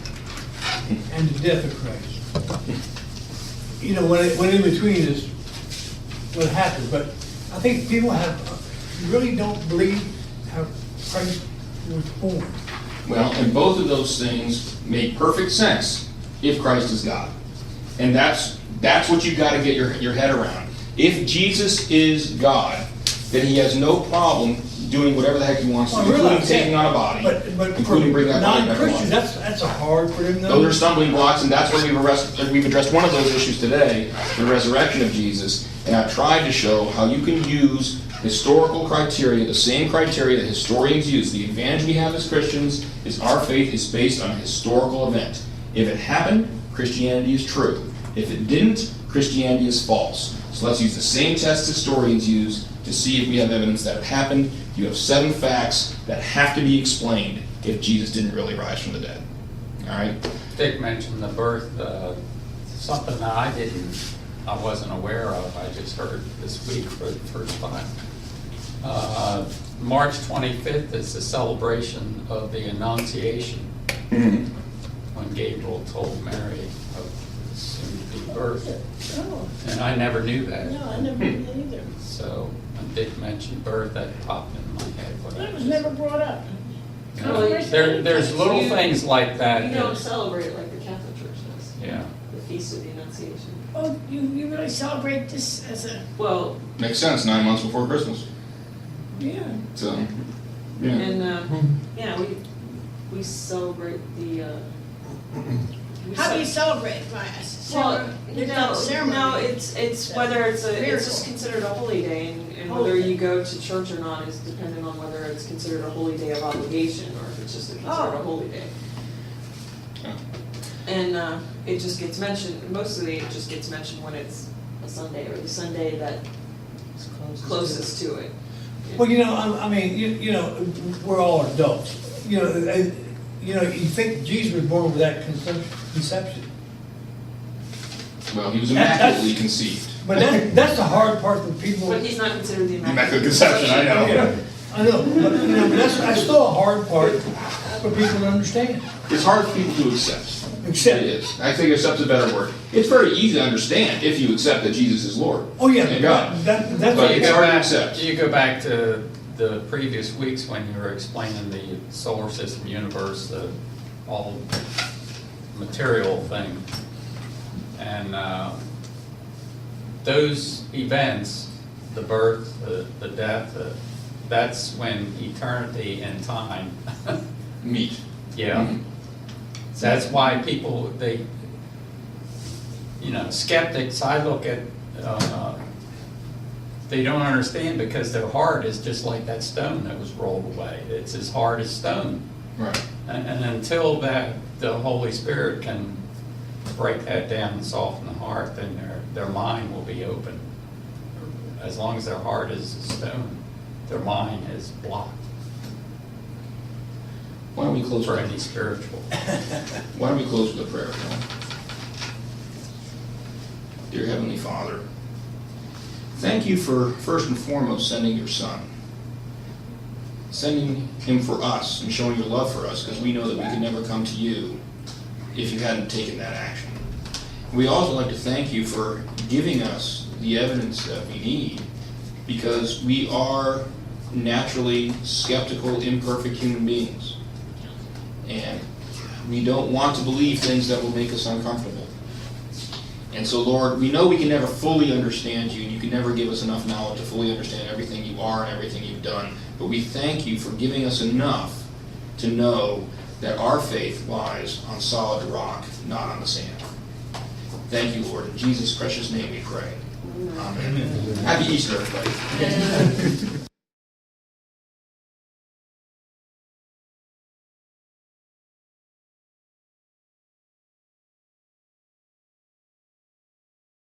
and the death of Christ. When in between is what happens. But I think people really don't believe how Christ was born. well, and both of those things make perfect sense if Christ is God. And that's what you've got to get your head around. If Jesus is God, then he has no problem doing whatever the heck he wants to, including taking on a body, but including bringing that body back to non-Christians, life. that's a hard for them. Those are stumbling blocks, and that's why we've addressed one of those issues today, the resurrection of Jesus. And I've tried to show how you can use historical criteria, the same criteria that historians use. The advantage we have as Christians is our faith is based on a historical event. If it happened, Christianity is true. If it didn't, Christianity is false. So let's use the same test historians use to see if we have evidence that it happened. You have 7 facts that have to be explained if Jesus didn't really rise from the dead. All right? Dick mentioned the birth, something that I wasn't aware of. I just heard this week for the first time. March 25th is the celebration of the Annunciation, when Gabriel told Mary of the soon-to-be birth. Oh, And I never knew that. no, I never knew that either. So when Dick mentioned birth, that popped in my head. But it was never brought up. You know, there's little things like that. You don't that- celebrate it like the Catholic Church does, Yeah. the Feast of the Annunciation. Oh, you really celebrate this as a, Well, Makes sense, 9 months before Christmas. yeah. So, yeah. and, yeah, we celebrate the, we How do you ce- celebrate it, Maya? Well, There's not a ceremony. no, it's whether it's just considered a holy day, and whether you go to church or not is dependent on whether it's considered a holy day of obligation, or if it's just considered a holy day. And it just gets mentioned, mostly it just gets mentioned when it's a Sunday, or the Sunday that closest to it. Well, we're all adults. You think Jesus was born without conception. Well, he was immaculately conceived. But that's the hard part for people. But he's not considered the Immaculate conception, I know. Yeah, I know, but that's still a hard part for people to understand. It's hard for people to accept. Accept. It is. I think accept's a better word. It's very easy to understand if you accept that Jesus is Lord. Oh, yeah, And God. that's But what it's hard to accept. Do you go back to the previous weeks when you were explaining the solar system, universe, the all material thing? And those events, the birth, the death, that's when eternity and time Meet. Yeah. Mhm. That's why people, skeptics, I look at, they don't understand because their heart is just like that stone that was rolled away. It's as hard as stone. Right. And until the Holy Spirit can break that down and soften the heart, then their mind will be open. As long as their heart is a stone, their mind is blocked Why don't we close for with any spiritual. Why don't we close with a prayer, Phil? Dear Heavenly Father, thank you for first and foremost sending your Son. Sending him for us and showing your love for us, because we know that we could never come to you if you hadn't taken that action. We also like to thank you for giving us the evidence that we need, because we are naturally skeptical, imperfect human beings. And we don't want to believe things that will make us uncomfortable. And so, Lord, we know we can never fully understand you, and you can never give us enough knowledge to fully understand everything you are and everything you've done. But we thank you for giving us enough to know that our faith lies on solid rock, not on the sand. Thank you, Lord. In Jesus' precious name we pray. Amen. Happy Easter, everybody.